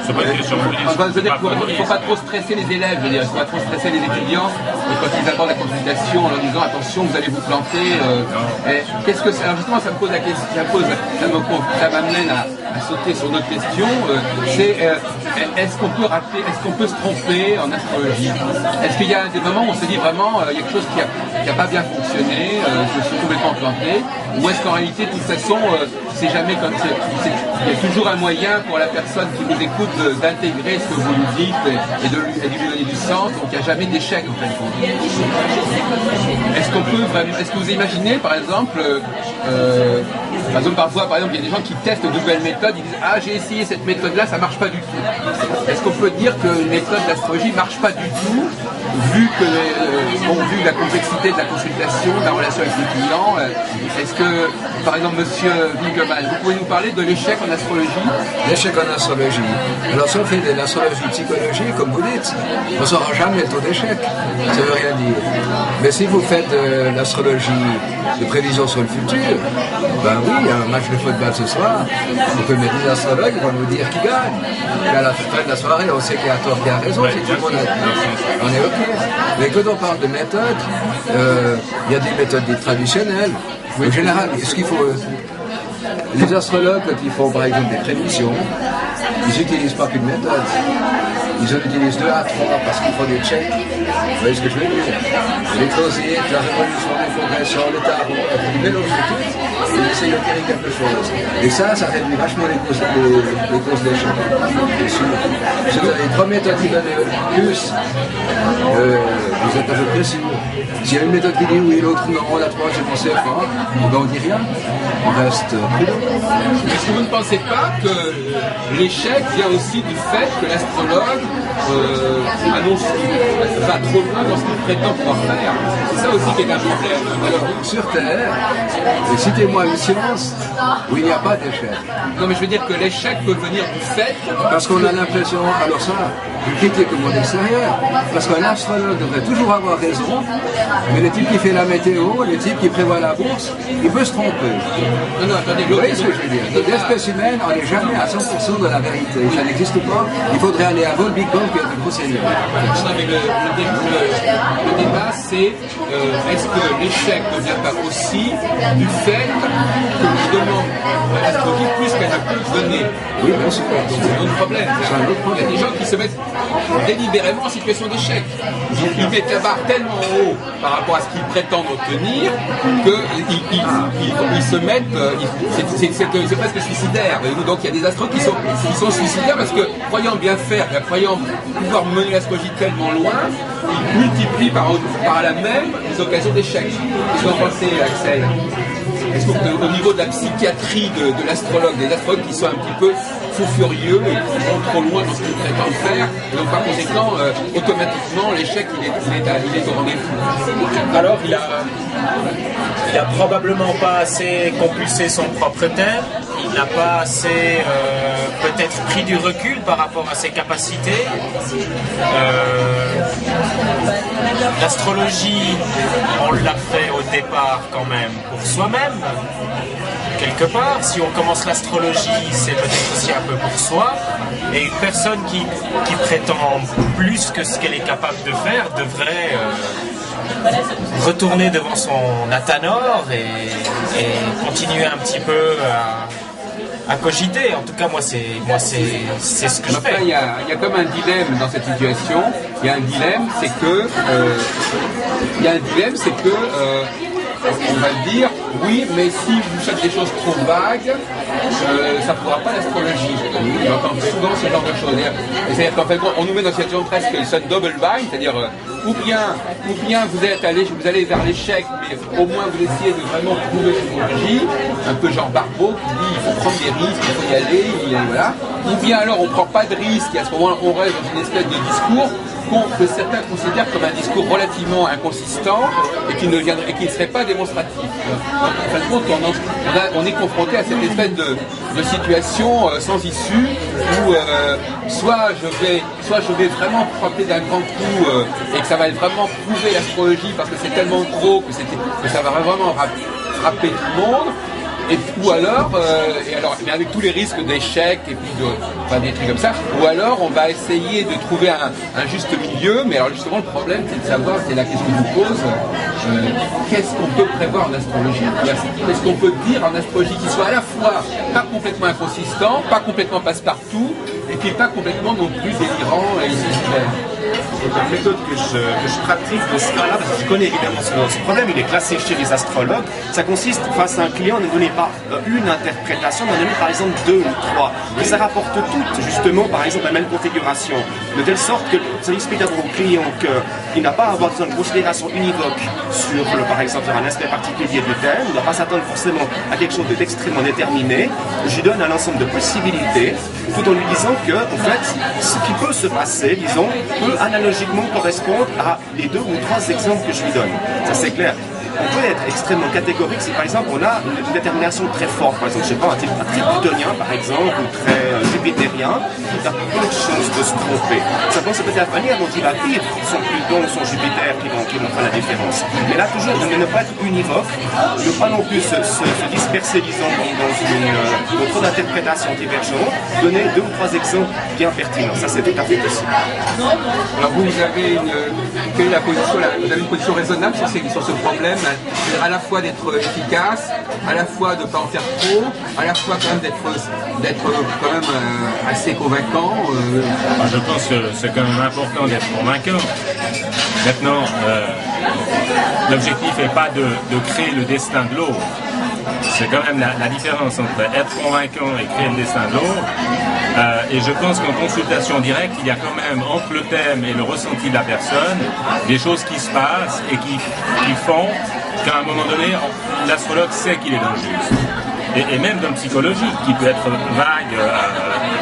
Je veux dire qu'il ne faut pas trop stresser les élèves, il ne faut pas trop stresser les étudiants quand ils abordent la consultation en leur disant attention vous allez vous planter. Qu'est-ce que c'est? Alors justement ça me pose la question, ça m'amène à sauter sur notre question, c'est est-ce qu'on peut rater, est-ce qu'on peut se tromper en astrologie? Est-ce qu'il y a des moments où on se dit vraiment il y a quelque chose qui n'a pas bien fonctionné, je me suis complètement planté, ou est-ce qu'en réalité de toute façon c'est jamais comme il y a toujours un moyen pour la personne qui vous écoute d'intégrer ce que vous lui dites et de lui donner du sens, donc il n'y a jamais d'échec en fin de compte. Est-ce qu'on peut vraiment, est-ce que vous imaginez par exemple parfois par exemple il y a des gens qui testent de nouvelles méthodes, ils disent ah j'ai essayé cette méthode là ça marche pas du tout. Est-ce qu'on peut dire qu'une méthode l'astrologie ne marche pas du tout, vu la complexité de la consultation, de la relation avec le client. Est-ce que, par exemple, monsieur Winkelmann, vous pouvez nous parler de l'échec en astrologie? L'échec en astrologie. Alors si on fait de l'astrologie psychologique, comme vous dites, on ne saura jamais le taux d'échec. Ça ne veut rien dire. Mais si vous faites de l'astrologie de prévision sur le futur, ben oui, il y a un match de football ce soir, on peut mettre des astrologues, ils vont nous dire qui gagne. Et à la fin de la soirée, on sait qui a tort, qui a raison, si tout le monde on est OK. Mais quand on parle de méthodes, il y a des méthodes dites traditionnelles. En général, ce qu'il faut... Les astrologues, quand ils font par exemple des prévisions, ils n'utilisent pas qu'une méthode. Ils en utilisent 2 à 3 parce qu'ils font des checks. Vous voyez ce que je veux dire? Les causiers, la révolution, les progressions, le tarot, ils mélangent tout et ils essayent de tirer quelque chose. Et ça réduit vachement les causes d'échec. Si vous avez 3 méthodes qui donnent plus, vous êtes à peu près sûr. S'il y a une méthode qui dit oui, l'autre non, la troisième on sait pas, ben on dit rien. On reste prudent. Est-ce que vous ne pensez pas que l'échec vient aussi du fait que l'astrologue va trop loin dans ce qu'il prétend pouvoir faire? C'est ça aussi qui est un problème. Alors, sur Terre, citez-moi une science où il n'y a pas d'échec. Non, mais je veux dire que l'échec peut venir du fait... Parce qu'on a l'impression, alors ça, je critique le monde extérieur, parce qu'un astrologue devrait toujours avoir raison, mais le type qui fait la météo, le type qui prévoit la bourse, il peut se tromper. Non, attendez, vous voyez ce que je veux dire? L'espèce humaine, on n'est jamais à 100% de la vérité. Ça n'existe pas. Il faudrait aller avant le Big Bang et être gros seigneur. Non, mais le débat, c'est est-ce que l'échec ne vient pas aussi du fait que je demande à l'astrologie plus qu'elle ne peut donner? Oui, bien sûr. Donc c'est un autre problème. Il y a des gens qui se mettent délibérément en situation d'échec. Ils mettent la barre tellement haut par rapport à ce qu'ils prétendent obtenir qu'ils se mettent... c'est presque suicidaire. Donc il y a des astrologues qui sont suicidaires parce que, croyant bien faire, croyant pouvoir mener l'astrologie tellement loin, ils multiplient par la même les occasions d'échec. Qu'est-ce que vous en pensez, Axel? Est-ce qu'au niveau de la psychiatrie de l'astrologue, des astrologues qui sont un petit peu fous furieux et qui vont trop loin dans ce qu'ils prétendent faire, et donc par conséquent, automatiquement, l'échec il est au rendez-vous? Alors il a probablement pas assez compulsé son propre thème, il n'a pas assez peut-être pris du recul par rapport à ses capacités. L'astrologie, on l'a fait au départ quand même pour soi-même, quelque part. Si on commence l'astrologie, c'est peut-être aussi un peu pour soi. Et une personne qui prétend plus que ce qu'elle est capable de faire devrait retourner devant son Athanor et continuer un petit peu à cogiter. En tout cas, moi, c'est ce que je fais. Il y a comme un dilemme dans cette situation. Il y a un dilemme, c'est que on va dire, oui, mais si vous faites des choses trop vagues, ça ne pourra pas l'astrologie. On entend souvent ce genre de choses. C'est-à-dire qu'en fait, on nous met dans cette situation presque une double bind, c'est-à-dire ou bien vous allez vers l'échec, mais au moins vous essayez de vraiment prouver l'astrologie, un peu genre Barbeau qui dit il faut prendre des risques, il faut y aller, voilà. Ou bien alors on ne prend pas de risques et à ce moment-là on reste dans une espèce de discours que certains considèrent comme un discours relativement inconsistant et qui ne serait pas démonstratif. Donc, en fin de compte, on est confronté à cette espèce de situation sans issue où soit je vais vraiment frapper d'un grand coup et que ça va vraiment prouver l'astrologie parce que c'est tellement gros que ça va vraiment frapper tout le monde. Ou alors, mais avec tous les risques d'échec et puis des trucs comme ça, ou alors on va essayer de trouver un juste milieu, mais alors justement le problème c'est de savoir, c'est la question que je vous pose, qu'est-ce qu'on peut prévoir en astrologie? Qu'est-ce qu'on peut dire en astrologie qui soit à la fois pas complètement inconsistant, pas complètement passe-partout, et puis pas complètement non plus délirant et suicidaire? La méthode que je pratique dans ce cas-là, parce que je connais évidemment ce problème, il est classé chez les astrologues. Ça consiste, face à un client, ne donner pas une interprétation, mais en donner par exemple 2 ou 3. Et ça rapporte toutes, justement, par exemple, la même configuration. De telle sorte que ça explique d'abord au client qu'il n'a pas à avoir une considération univoque sur, par exemple, sur un aspect particulier du thème. Il ne doit pas s'attendre forcément à quelque chose d'extrêmement déterminé. Je lui donne un ensemble de possibilités, tout en lui disant que, en fait, ce qui peut se passer, disons, peut peut analogiquement correspondre à les 2 ou 3 exemples que je lui donne. Ça c'est clair. On peut être extrêmement catégorique si par exemple on a une détermination très forte, par exemple je sais pas, un type plutonien par exemple, ou très jupitérien, il a peu de chances de se tromper. Simplement c'est peut-être la manière dont il va vivre son Pluton, son Jupiter qui vont faire la différence. Mais là toujours, ne pas être univoque, ne pas non plus se disperser disons dans trop d'interprétations divergentes, donner 2 ou 3 exemples bien pertinents, ça c'est tout à fait possible. Alors vous avez quelle est la position, vous avez une position raisonnable sur ce problème, à la fois d'être efficace, à la fois de ne pas en faire trop, à la fois quand même d'être quand même assez convaincant. Je pense que c'est quand même important d'être convaincant. Maintenant, l'objectif n'est pas de créer le destin de l'autre. C'est quand même la différence entre être convaincant et créer le destin de l'autre. Et je pense qu'en consultation directe, il y a quand même entre le thème et le ressenti de la personne des choses qui se passent et qui font qu'à un moment donné, l'astrologue sait qu'il est dans le juste. Et même dans psychologie, qui peut être vague,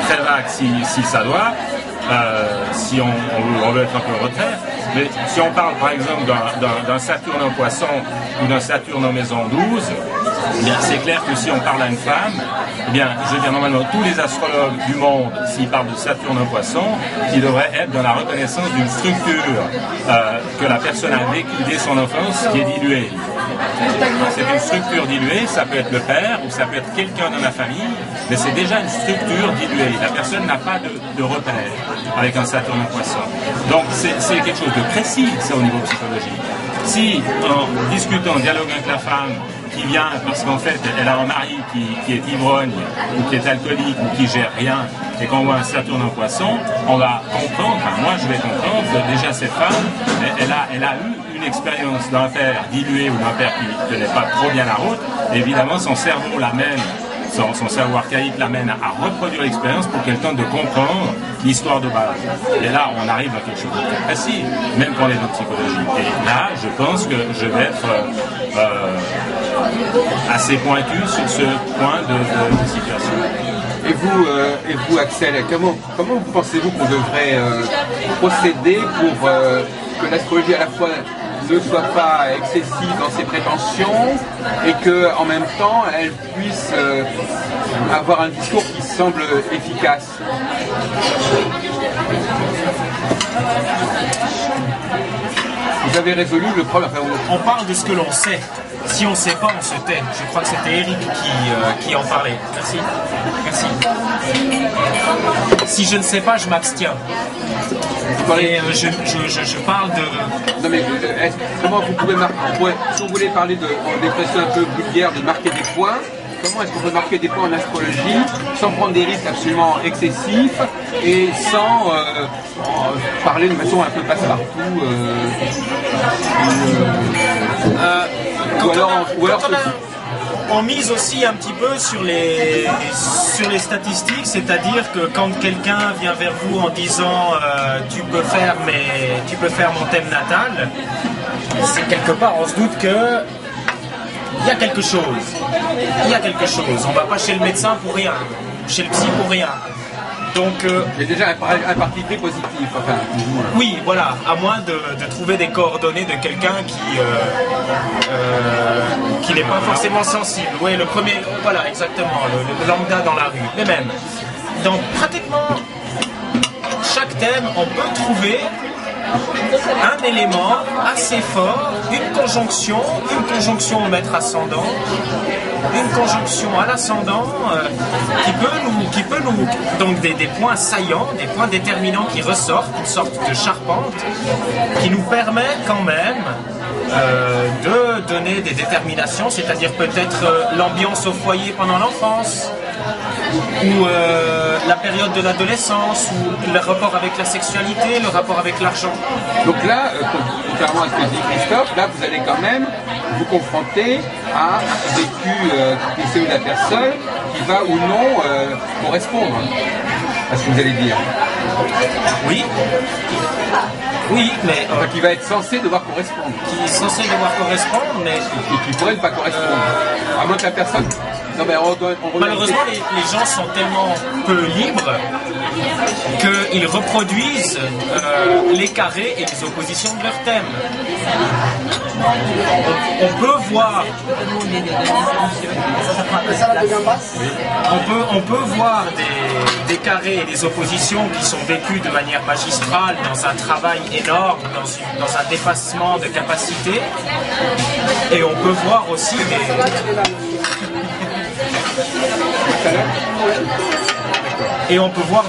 très vague si ça doit, si on veut être un peu retrait. Mais si on parle par exemple d'un Saturne en Poisson ou d'un Saturne en maison 12, eh bien c'est clair que si on parle à une femme, eh bien je veux dire normalement tous les astrologues du monde, s'ils parlent de Saturne en Poisson, ils devraient être dans la reconnaissance d'une structure que la personne a vécue dès son enfance qui est diluée. C'est une structure diluée, ça peut être le père ou ça peut être quelqu'un dans la famille, mais c'est déjà une structure diluée. La personne n'a pas de repère avec un Saturne en Poisson. Donc c'est quelque chose de précis, ça, au niveau psychologique. Si en discutant, en dialoguant avec la femme, qui vient parce qu'en fait elle a un mari qui est ivrogne ou qui est alcoolique ou qui gère rien et qu'on voit un Saturne en Poisson, on va comprendre, enfin moi je vais comprendre que déjà cette femme, elle a eu une expérience d'un père dilué ou d'un père qui ne tenait pas trop bien la route. Et évidemment son cerveau l'amène, son cerveau archaïque l'amène à reproduire l'expérience pour qu'elle tente de comprendre l'histoire de base. Et là, on arrive à quelque chose de très précis, même pour les autres psychologies. Et là, je pense que je vais être assez pointu sur ce point de situation. Et vous Axel, comment pensez-vous qu'on devrait procéder pour que l'astrologie à la fois ne soit pas excessive dans ses prétentions et que en même temps elle puisse avoir un discours qui semble efficace? Vous avez résolu le problème. On parle de ce que l'on sait. Si on ne sait pas, on se tait. Je crois que c'était Eric qui en parlait. Merci. Merci. Si je ne sais pas, je m'abstiens. Et je parle de... Non mais comment vous pouvez marquer, si on voulait parler d'expression un peu vulgaire, de marquer des points, comment est-ce qu'on peut marquer des points en astrologie sans prendre des risques absolument excessifs et sans parler de façon un peu passe-partout on mise aussi un petit peu sur les statistiques, c'est-à-dire que quand quelqu'un vient vers vous en disant tu peux faire mon thème natal, c'est quelque part on se doute que il y a quelque chose. On va pas chez le médecin pour rien, chez le psy pour rien. Donc, il y a déjà un parti très positif. Enfin, oui, voilà, à moins de trouver des coordonnées de quelqu'un qui n'est pas forcément sensible. Oui, le premier, voilà, exactement, le lambda dans la rue. Mais même, dans pratiquement chaque thème, on peut trouver un élément assez fort, une conjonction au maître ascendant, une conjonction à l'ascendant qui peut nous donc des points saillants, des points déterminants qui ressortent, une sorte de charpente qui nous permet quand même de donner des déterminations, c'est-à-dire peut-être l'ambiance au foyer pendant l'enfance, ou la période de l'adolescence, ou le rapport avec la sexualité, le rapport avec l'argent. Donc là, contrairement à ce que dit Christophe, là vous allez quand même vous confronter à un vécu de la personne qui va ou non correspondre à ce que vous allez dire. Oui. Oui, mais... qui va être censé devoir correspondre. Qui est censé devoir correspondre, mais... Et qui pourrait ne pas correspondre. À moins que la personne Non, mais Malheureusement, les gens sont tellement peu libres qu'ils reproduisent les carrés et les oppositions de leur thème. On peut voir des carrés et des oppositions qui sont vécues de manière magistrale dans un travail énorme, dans un dépassement de capacité, et on peut voir aussi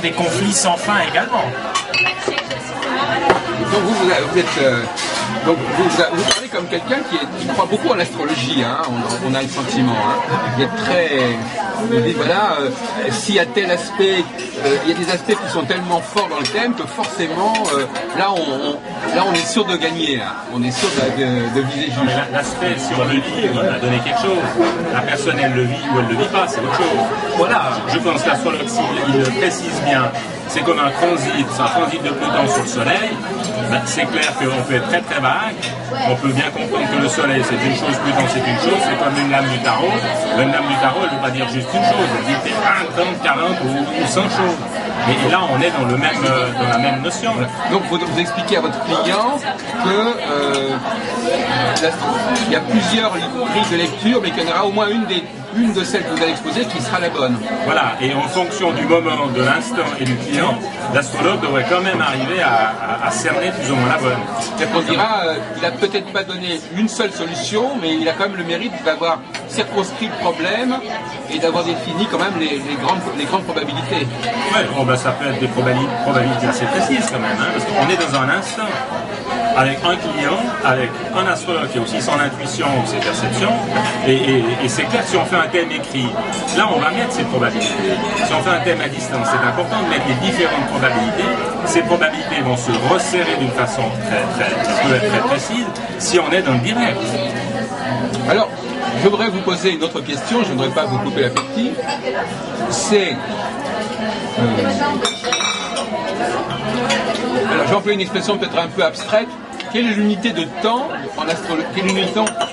des conflits sans fin également. Donc vous parlez comme quelqu'un qui croit beaucoup en astrologie, hein, on a le sentiment. Hein. Vous êtes vous dites, voilà, s'il y a tel aspect, il y a des aspects qui sont tellement forts dans le thème que forcément, là on est sûr de gagner, là. On est sûr de viser juste. L'aspect, si on le vit, on a donné quelque chose. La personne, elle le vit ou elle le vit pas, c'est autre chose. Voilà, je pense que l'astrologue, s'il le précise bien, c'est comme un transit de Pluton sur le Soleil. Ben, c'est clair qu'on peut être très très vague. On peut bien comprendre que le Soleil c'est une chose, Pluton c'est une chose, c'est comme une lame du tarot. Une lame du tarot, elle ne veut pas dire juste une chose, elle dit 1, 30, 40 ou 100 choses. Et là, on est dans la même notion. Donc, vous expliquez à votre client que il y a plusieurs grilles de lecture, mais qu'il y en aura au moins une de celles que vous allez exposer qui sera la bonne. Voilà, et en fonction du moment, de l'instant et du client, l'astrologue devrait quand même arriver à cerner plus ou moins la bonne. C'est-à-dire qu'on dira, il n'a peut-être pas donné une seule solution, mais il a quand même le mérite d'avoir circonscrit le problème et d'avoir défini quand même les grandes probabilités. Ouais, bon, ben, ça peut être des probabilités assez précises quand même, hein, parce qu'on est dans un instant avec un client, avec un astrologue qui a aussi son intuition ou ses perceptions, et c'est clair que si on fait un thème écrit, là on va mettre ces probabilités. Si on fait un thème à distance, c'est important de mettre les différentes probabilités. Ces probabilités vont se resserrer d'une façon qui peut être très précise si on est dans le direct. Alors, je voudrais vous poser une autre question, je ne voudrais pas vous couper l'appétit. C'est... alors, je vais employer une expression peut-être un peu abstraite. Quelle est l'unité de temps en astrologie?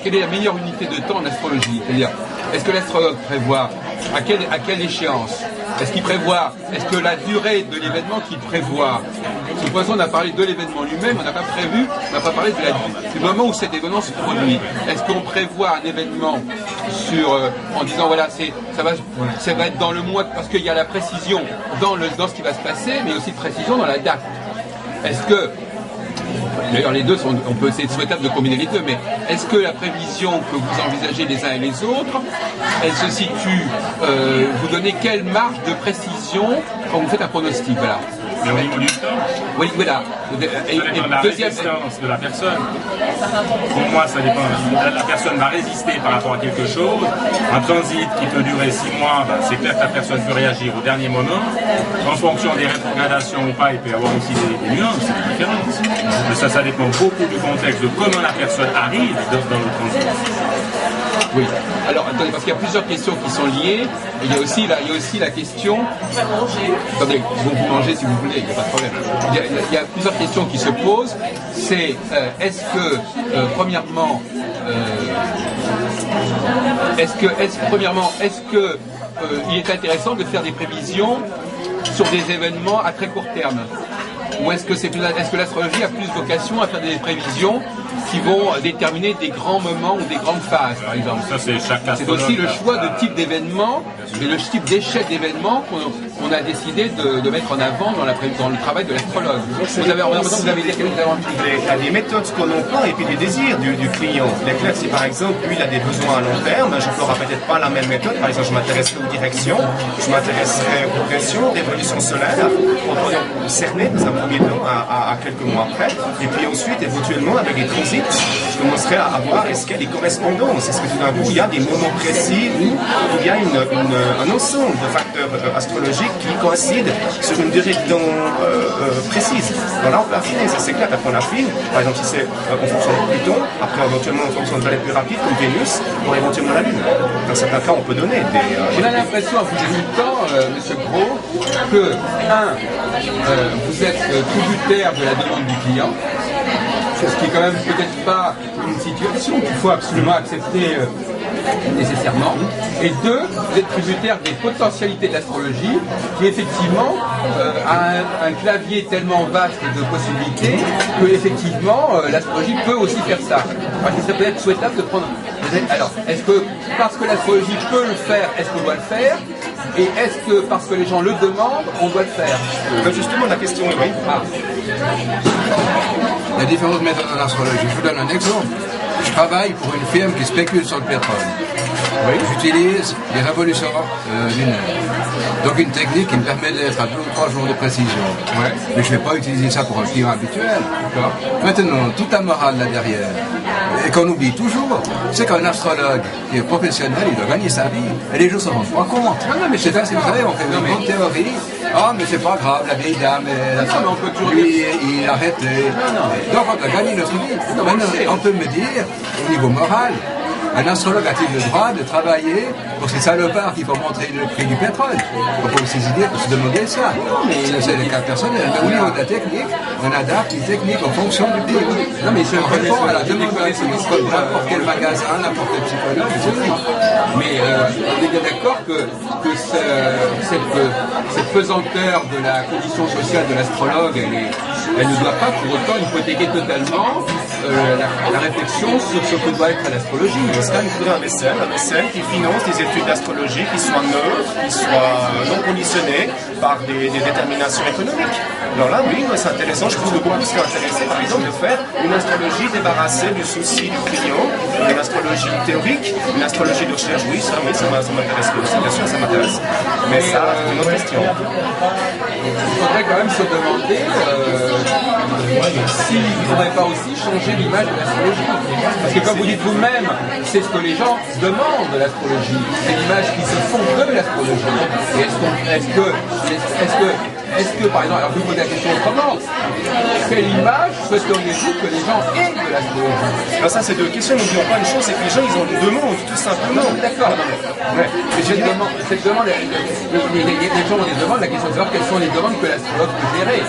Quelle est la meilleure unité de temps en astrologie? C'est-à-dire, est-ce que l'astrologue prévoit à quelle échéance? Est-ce que la durée de l'événement qu'il prévoit? Supposons on a parlé de l'événement lui-même, on n'a pas parlé du moment où cet événement se produit. Est-ce qu'on prévoit un événement en disant voilà, ça va être dans le mois, parce qu'il y a la précision dans ce qui va se passer, mais aussi de précision dans la date. Est-ce que, d'ailleurs les deux on peut essayer de souhaitable de combiner les deux, mais est-ce que la prévision que vous envisagez les uns et les autres, elle se situe, vous donnez quelle marge de précision quand vous faites un pronostic, voilà. Mais au niveau du temps, oui, voilà. Ça dépend de la résistance de la personne. Pour moi, ça dépend. La personne va résister par rapport à quelque chose. Un transit qui peut durer 6 mois, ben, c'est clair que la personne peut réagir au dernier moment. En fonction des rétrogradations ou pas, il peut y avoir aussi des nuances, des différences. Mais ça dépend beaucoup du contexte, de comment la personne arrive dans le transit. Oui. Alors, attendez, parce qu'il y a plusieurs questions qui sont liées. Et il y a aussi la question... Attendez, vous mangez si vous voulez, il n'y a pas de problème. Il y a plusieurs questions qui se posent. C'est, est-ce que, premièrement, il est intéressant de faire des prévisions sur des événements à très court terme? Ou est-ce que l'astrologie a plus vocation à faire des prévisions qui vont déterminer des grands moments ou des grandes phases, par exemple? Ça, c'est chaque astrologue. C'est aussi le choix de type d'événement et le type d'échelle d'événement qu'on a décidé de mettre en avant dans le travail de l'astrologue. Vous avez dit il y a des méthodes qu'on emploie et puis des désirs du client. Il est clair, si par exemple, lui, il a des besoins à long terme, je n'emploierai peut-être pas la même méthode. Par exemple, je m'intéresserai aux directions, je m'intéresserai aux progressions, révolutions solaires, pour cerner dans un premier temps à quelques mois après. Et puis ensuite, éventuellement, avec les transits, je commencerai à voir est-ce qu'il y a des correspondances. Est-ce que tout d'un coup, il y a des moments précis où il y a un ensemble de facteurs astrologiques qui coïncident sur une durée de temps précise. Donc là, on peut affiner, ça c'est clair. Après, on affine. Par exemple, si c'est en fonction de Pluton, après, éventuellement, en fonction de planètes plus rapides, comme Vénus, pour éventuellement la Lune. Dans certains cas, on peut donner des... On a l'impression, à vous écoutant, M. Gros, que, vous êtes tributaire de la demande du client, ce qui est quand même peut-être pas une situation qu'il faut absolument accepter nécessairement. Et deux, vous êtes tributaire des potentialités de l'astrologie, qui effectivement a un clavier tellement vaste de possibilités que effectivement l'astrologie peut aussi faire ça. Alors, il serait peut-être souhaitable de prendre. Alors, est-ce que parce que l'astrologie peut le faire, est-ce qu'on doit le faire? Et est-ce que parce que les gens le demandent, on doit le faire? Justement, la question est oui. Il y a différentes méthodes en astrologie. Je vous donne un exemple. Je travaille pour une firme qui spécule sur le pétrole. Oui. J'utilise les révolutions lunaires. Donc une technique qui me permet d'être à 2 ou 3 jours de précision. Ouais. Mais je ne vais pas utiliser ça pour un client habituel. Maintenant, toute la morale là derrière, et qu'on oublie toujours, c'est qu'un astrologue qui est professionnel, il doit gagner sa vie. Et les gens ne se rendent pas compte. Non, mais c'est ça, c'est vrai, on fait une grande théorie. Ah, mais c'est pas grave, la vieille dame, lui, il a arrêté. Donc on doit gagner notre vie. Maintenant, on peut me dire, au niveau moral, un astrologue a-t-il le droit de travailler pour ces salopards qui font montrer le prix du pétrole? On peut aussi se demander ça. Mais c'est le cas personnel. Mais au niveau de la technique, on adapte les techniques en fonction du pays. Non, mais on répond à la demande comme n'importe quel magasin, n'importe quel psychologue, etc. Mais on est bien d'accord que cette pesanteur de la condition sociale de l'astrologue, elle ne doit pas pour autant hypothéquer totalement la réflexion sur ce que doit être l'astrologie. Il faudrait un mécène qui finance des études d'astrologie qui soient neutres, qui soient non conditionnées par des déterminations économiques. Alors là, oui, c'est intéressant. Je trouve beaucoup plus intéressé, par exemple, de faire une astrologie débarrassée du souci du client, une astrologie théorique, une astrologie de recherche. Oui, ça m'intéresse aussi. Bien sûr, ça m'intéresse. Mais ça, c'est une autre question. Il faudrait quand même se demander s'il ne faudrait pas aussi changer l'image de l'astrologie. Parce que comme vous dites vous-même, c'est ce que les gens demandent de l'astrologie. C'est l'image qu'ils se font de l'astrologie. Et est-ce que, par exemple, alors je vous pose la question autrement, quelle image souhaiteriez-vous que les gens aient de l'astrologie? Alors ça, c'est deux questions. N'oublions pas une chose, c'est que les gens, ils ont une demande, tout simplement. D'accord. Ouais. Cette demande, les gens ont des demandes, la question de savoir quelles sont les demandes que l'astrologue peut gérer.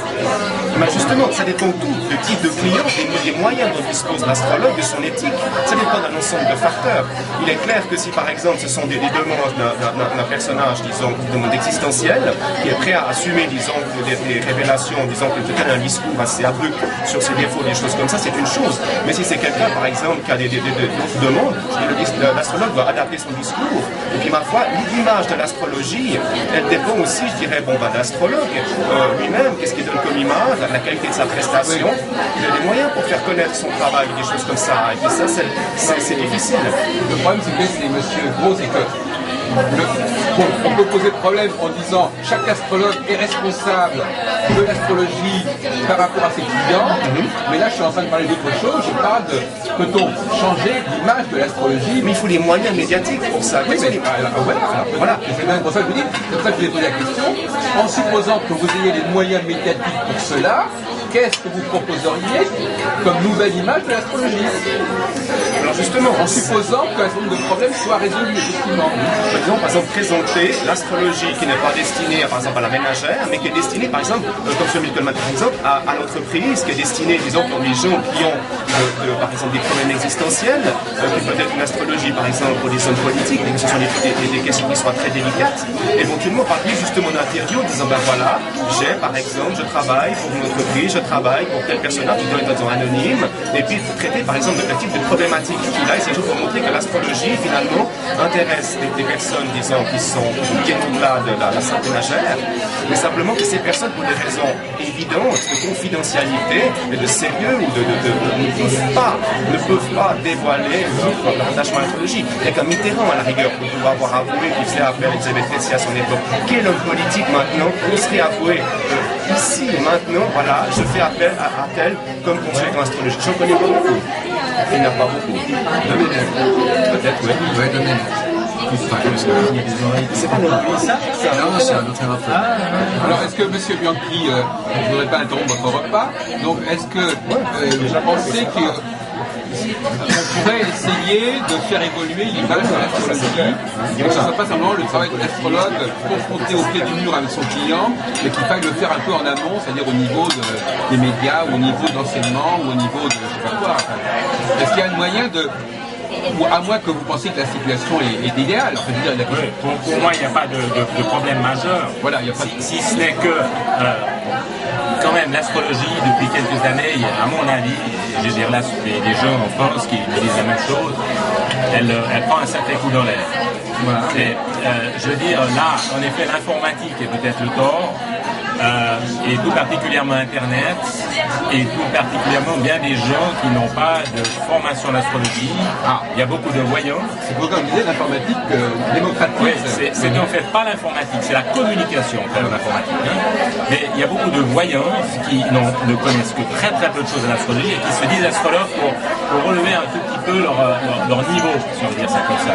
Mais justement, ça dépend tout du type de client et des moyens dont dispose l'astrologue, de son éthique. Ça dépend d'un ensemble de facteurs. Il est clair que si, par exemple, ce sont des demandes d'un personnage, disons, une demande existentielle, qui est prêt à assumer, disons, des révélations, disons, qui peut-être un discours assez abrupt sur ses défauts, des choses comme ça, c'est une chose. Mais si c'est quelqu'un, par exemple, qui a d'autres demandes, l'astrologue doit adapter son discours. Et puis, ma foi, l'image de l'astrologie, elle dépend aussi, je dirais, de l'astrologue lui-même, qu'est-ce qu'il donne comme image, la qualité de sa prestation. Il a des moyens pour faire connaître son travail, des choses comme ça. Et puis ça, c'est difficile. Le problème, c'est que monsieur Gros, c'est que on peut poser le problème en disant chaque astrologue est responsable de l'astrologie par rapport à ses clients, mais là je suis en train de parler d'autre chose, je parle de peut-on changer l'image de l'astrologie. Mais il faut les moyens médiatiques pour ça. Oui, mais voilà. C'est même pour ça que je vous dis, c'est pour ça que je vous ai posé la question, en supposant que vous ayez les moyens médiatiques pour cela, qu'est-ce que vous proposeriez comme nouvelle image de l'astrologie? Alors justement, en supposant qu'un certain nombre de problèmes soient résolus, effectivement. Par exemple, présenter l'astrologie qui n'est pas destinée, par exemple, à la ménagère, mais qui est destinée, par exemple, comme ce Milton, par exemple, à l'entreprise, qui est destinée, disons, pour les gens qui ont, par exemple, des problèmes existentiels, qui peut être une astrologie, par exemple, pour les hommes politiques, mais que ce sont des questions qui soient très délicates. Éventuellement, parler justement d'interview, en disant, ben voilà, par exemple, je travaille pour une entreprise, je travaille pour tel personnage, qui doit être anonyme, et puis traiter, par exemple, de quel type de problématique il a, et c'est juste pour montrer que l'astrologie, finalement, intéresse des personnes, disons, qui viennent au-delà de la simple ménagère, mais simplement que ces personnes, pour des raisons évidentes de confidentialité et de sérieux, ou ne peuvent pas dévoiler leur attachement à l'astrologie. Il n'y a qu'un Mitterrand, à la rigueur, pour pouvoir avoir avoué qu'il faisait appel à Elisabeth Tessier à son époque. Quel homme politique, maintenant, qui serait avoué ici et maintenant, voilà, je fais appel à tel comme consultant astrologique. J'en connais pas beaucoup. Il n'y en a pas beaucoup. Peut-être, oui. Oui, Domenech. C'est pas non plus ça? Non, c'est un autre rapport. Alors, est-ce que M. Bianchi, je ne voudrais pas interrompre votre repas, donc est-ce que vous pensez qu'on pourrait essayer de faire évoluer l'image de l'astrologie, et que ce ne soit pas simplement le travail de l'astrologue confronté au pied du mur avec son client, mais qu'il faille le faire un peu en amont, c'est-à-dire au niveau des médias, ou au niveau de l'enseignement, ou au niveau de je sais pas quoi. Est-ce qu'il y a un moyen de ou à moins que vous pensiez que la situation est idéale. Enfin, je veux dire, Oui, pour moi, il n'y a pas de problème majeur. Voilà, il n'y a pas si ce n'est que, quand même, l'astrologie, depuis quelques années, à mon avis, je veux dire, là, les gens en France qui me disent la même chose, elle prend un sacré coup dans l'air. Voilà. Je veux dire, là, en effet, l'informatique est peut-être le tort, et tout particulièrement Internet, et tout particulièrement bien des gens qui n'ont pas de formation d'astrologie. Il y a beaucoup de voyants. C'est pourquoi on disait l'informatique démocratique. Oui, c'est en fait pas l'informatique, c'est la communication en fait, l'informatique. Mais il y a beaucoup de voyants qui ne connaissent que très très peu de choses à l'astrologie et qui se disent astrologues pour relever un tout petit peu leur niveau, si on veut dire ça comme ça.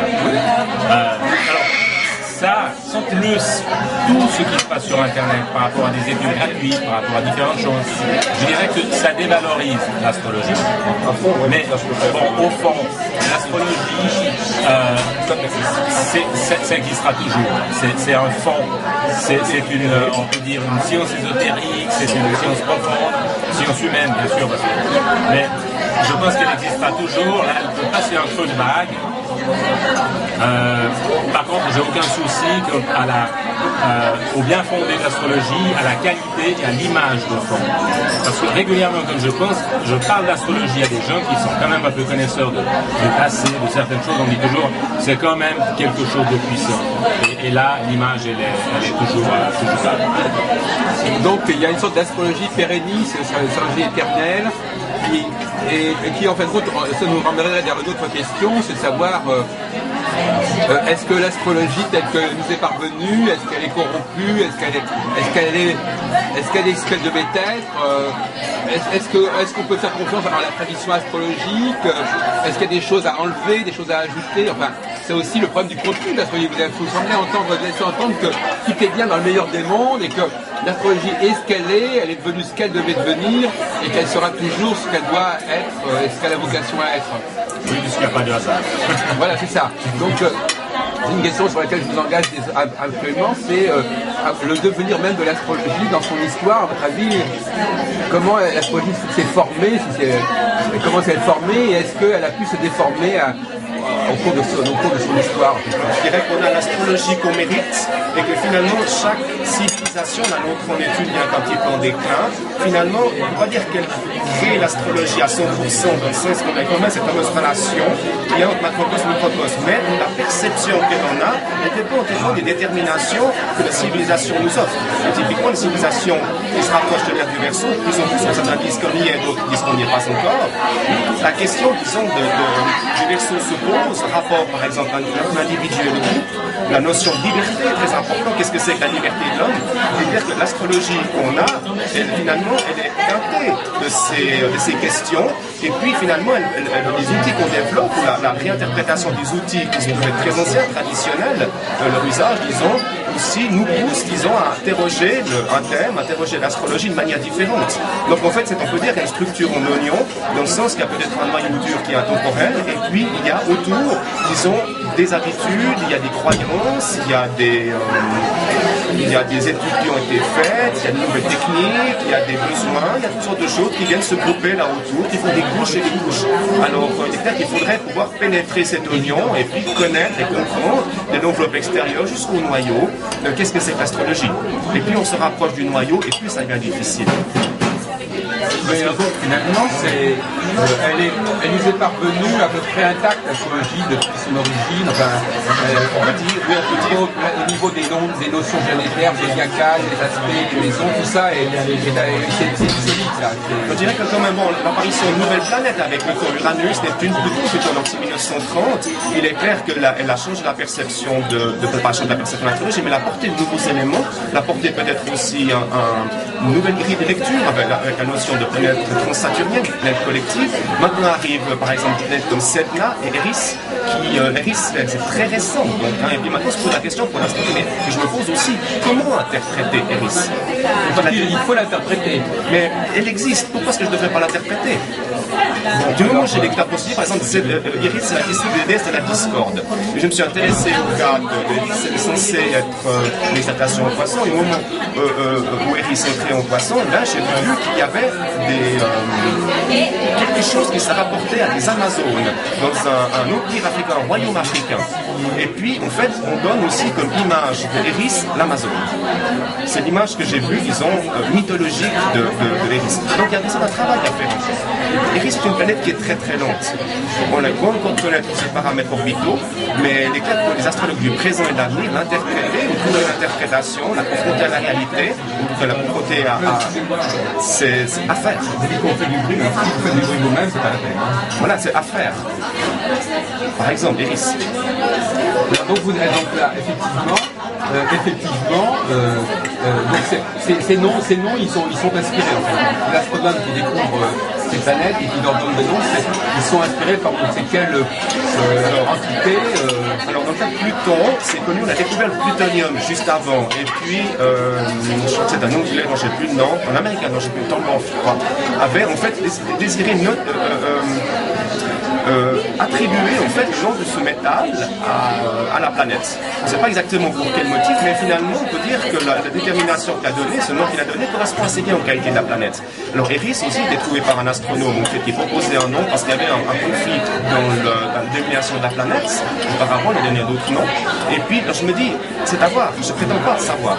Alors, ça, sans plus tout ce qui se passe sur Internet par rapport à des études gratuites, par rapport à différentes choses, je dirais que ça dévalorise l'astrologie. Mais bon, au fond, l'astrologie, ça existera toujours. C'est un fond, c'est une, on peut dire, une science ésotérique, c'est une science profonde, science humaine bien sûr, mais je pense qu'elle existera toujours. Là, elle peut passer un creux de vague. Par contre, j'ai aucun souci au bien fondé de l'astrologie, à la qualité et à l'image de fond. Parce que régulièrement, quand je parle d'astrologie à des gens qui sont quand même un peu connaisseurs du passé, de certaines choses, on dit toujours c'est quand même quelque chose de puissant. Et là, l'image, elle est toujours là. Donc, il y a une sorte d'astrologie pérenniste, l'astrologie éternelle, qui en fait, ça nous ramènerait vers une autre question, c'est de savoir est-ce que l'astrologie telle que nous est parvenue, est-ce qu'elle est corrompue, est-ce qu'elle devait être, est-ce qu'on peut faire confiance dans la tradition astrologique, est-ce qu'il y a des choses à enlever, des choses à ajouter, enfin c'est aussi le problème du contenu de l'astrologie. Vous semblez laisser entendre que tout est bien dans le meilleur des mondes et que l'astrologie est ce qu'elle est, elle est devenue ce qu'elle devait devenir et qu'elle sera toujours ce qu'elle doit être et ce qu'elle a vocation à être. Oui, puisqu'il n'y a pas de hasard. Voilà, c'est ça. Donc, une question sur laquelle je vous engage actuellement, c'est le devenir même de l'astrologie dans son histoire. À votre avis, comment l'astrologie s'est formée, comment s'est-elle formée et est-ce qu'elle a pu se déformer au cours de son histoire? Je dirais qu'on a l'astrologie qu'on mérite et que finalement chaque civilisation, la nôtre en étude il y a un petit peu en déclin, finalement on ne peut pas dire qu'elle crée l'astrologie à 100% dans le sens qu'on a quand même cette fameuse relation qui est entre macrocosme et microcosme, mais la perception qu'elle en a n'était pas entièrement des déterminations que la civilisation nous offre. Et typiquement une civilisation qui se rapproche de l'ère du Verseau, plus en plus certains disent qu'on y est, d'autres disent qu'on n'y est pas encore. La question disons du Verseau se pose, rapport par exemple à l'individu et le groupe, la notion de liberté est très importante. Qu'est-ce que c'est que la liberté de l'homme? C'est-à-dire que l'astrologie qu'on a, finalement, elle est teintée de ces questions. Et puis finalement, les outils qu'on développe, ou la réinterprétation des outils qui sont très anciens, traditionnels, leur usage, disons, aussi nous pousse, disons, à interroger un thème, interroger l'astrologie de manière différente. Donc en fait, on peut dire qu'il y a une structure en oignon, dans le sens qu'il y a peut-être un noyau dur qui est intemporel, et puis il y a autour, disons, des habitudes, il y a des croyances, il y a des études qui ont été faites, il y a de nouvelles techniques, il y a des besoins, il y a toutes sortes de choses qui viennent se grouper là autour, qui font des couches et des couches. Alors peut-être qu'il faudrait pouvoir pénétrer cet oignon et puis connaître et comprendre de l'enveloppe extérieure jusqu'au noyau, qu'est-ce que c'est que l'astrologie. Et puis on se rapproche du noyau et puis ça devient difficile. Mais finalement, elle nous est parvenue à peu près intacte, l'astrologie, depuis son origine. Enfin, on va dire, au niveau des notions planétaires, des zodiacales, des aspects, des maisons, tout ça, c'est solide, ça. Je dirais que quand même, l'apparition d'une nouvelle planète avec le corps Uranus n'est plus plutôt en 1930. Il est clair qu'elle a changé la perception pas changé la perception de l'astrologie, mais elle a apporté de nouveaux éléments, elle a apporté peut-être aussi une nouvelle grille de lecture avec la notion de planète transsaturnienne, planète collective. Maintenant arrive par exemple des planètes comme Sedna et Eris, Eris c'est très récent. Donc, et puis maintenant se pose la question pour l'astrologie, mais je me pose aussi comment interpréter Eris. Il faut l'interpréter. Mais elle existe, pourquoi est-ce que je ne devrais pas l'interpréter? Du moment où j'ai l'éclat possible, par exemple, Iris, c'est la question des déesses de la discorde. Je me suis intéressé au cas c'est censé être l'exaltation en poisson, et au moment où Iris est entrée en poisson, là j'ai vu qu'il y avait quelque chose qui s'est rapporté à des Amazones, dans un empire africain, un royaume africain. Et puis, en fait, on donne aussi comme image d'Eris l'Amazone. C'est l'image que j'ai vue, disons, mythologique de Eris. Donc il y a besoin d'un travail à faire. Eris est une planète qui est très très lente. On a encore connaître ses paramètres orbitaux, mais les astrologues du présent et de l'avenir l'interpréter, ou trouver l'interprétation, la confronter à la réalité, ou la confronter à c'est à faire. Dès qu'on fait du bruit, mais si vous faites du bruit vous-même, c'est pas la peine. Voilà, c'est à faire. Par exemple, Eris. Donc vous êtes donc là, effectivement, donc ces noms, ils sont inspirés en fait. Les astronomes qui découvrent ces planètes et qui leur donnent des noms, ils sont inspirés par on ne sait quelle entité. Alors dans le cas de Pluton, c'est connu, on a découvert le plutonium juste avant, et puis je crois que c'est un Anglais dont j'ai plus le nom, un Américain dont j'ai plus le temps, je crois, avait en fait désiré attribuer en fait le nom de ce métal à la planète. On ne sait pas exactement pour quel motif, mais finalement on peut dire que la détermination qu'il a donnée, ce nom qu'il a donné, correspond assez bien aux qualités de la planète. Alors Eris aussi était trouvé par un astronome en fait, qui proposait un nom parce qu'il y avait un conflit dans la détermination de la planète. Auparavant, il a donné d'autres noms. Et puis je me dis, c'est à voir. Je ne prétends pas savoir,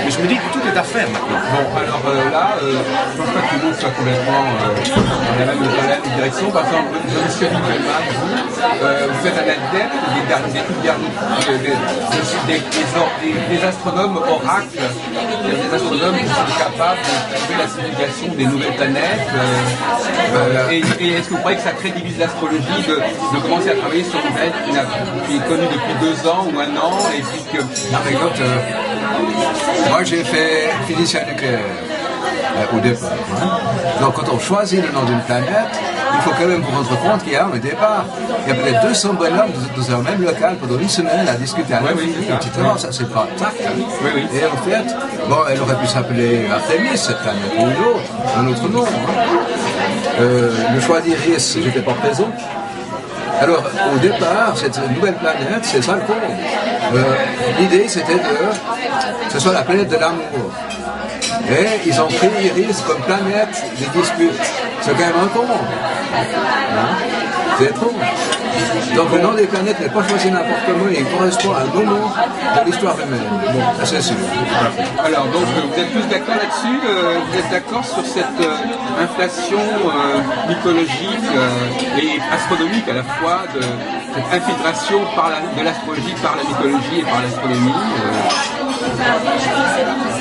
mais je me dis que tout est à faire maintenant. Bon, alors là, je ne pense pas que le monde soit complètement dans la même direction. Par exemple, monsieur Winkelmann, vous êtes un adepte des astronomes oracles, des astronomes qui sont capables de trouver la signification des nouvelles planètes. Et est-ce que vous croyez que ça crédibilise l'astrologie de commencer à travailler sur une planète qui est connue depuis 2 ans ou 1 an et puis que... Non mais écoute, moi j'ai fait physicien nucléaire au départ. Hein. Donc quand on choisit le nom d'une planète, il faut quand même vous rendre compte qu'il y a un départ. Il y a peut-être 200 bonhommes dans un même local pendant une semaine à discuter avec etc. Ça c'est pas tac. Et en fait, bon, elle aurait pu s'appeler Artemis cette planète ou une autre, un autre nom. Hein. Le choix d'Iris, j'étais pas présent. Alors, au départ, cette nouvelle planète, c'est ça le compte. L'idée, c'était que ce soit la planète de l'amour. Et ils ont pris Iris comme planète des disputes. C'est quand même un con. Hein? C'est étrange. Donc le nom des planètes n'est pas choisi n'importe comment, il correspond à un moment de l'histoire humaine. Bon, ça c'est sûr. Alors donc vous êtes tous d'accord là-dessus, vous êtes d'accord sur cette inflation mythologique et astronomique à la fois, de cette infiltration de l'astrologie par la mythologie et par l'astronomie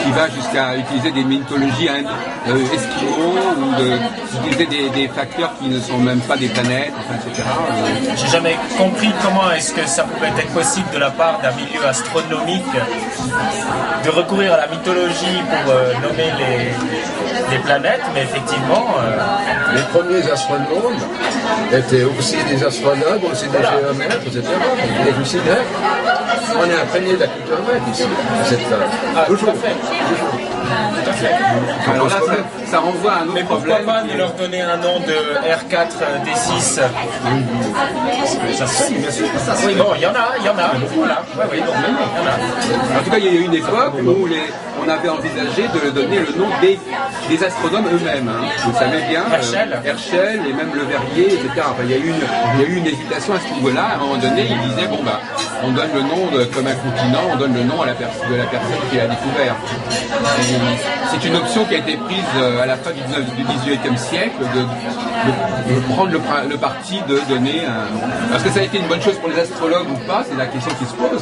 qui va jusqu'à utiliser des mythologies esquimaux ou d'utiliser des facteurs qui ne sont même pas des planètes, enfin, etc. J'ai jamais compris comment est-ce que ça pouvait être possible de la part d'un milieu astronomique de recourir à la mythologie pour nommer les planètes, mais effectivement... Les premiers astronomes étaient aussi des astrologues, aussi des géomètres, etc. Et aussi grecs. On est imprégné de la culture grecque ici, à cette phase. Toujours. Tout à fait. Alors là, ça renvoie à un autre mais pourquoi problème. pas ne leur donner un nom de R4D6 Ça se fait, bien sûr. Oui, bon, il y en a. Voilà. Oui, donc, il y en a. En tout cas, il y a eu une époque où on avait envisagé de donner le nom des astronomes eux-mêmes. Hein. Vous le savez bien, Herschel et même Le Verrier, etc. Enfin, il y a eu une hésitation à ce niveau-là. À un moment donné, ils disaient bon bah, on donne le nom comme un continent, on donne le nom de la personne qui l'a découvert. C'est une option qui a été prise à la fin du XVIIIe siècle de prendre le parti de donner un... Parce que ça a été une bonne chose pour les astrologues ou pas, c'est la question qui se pose.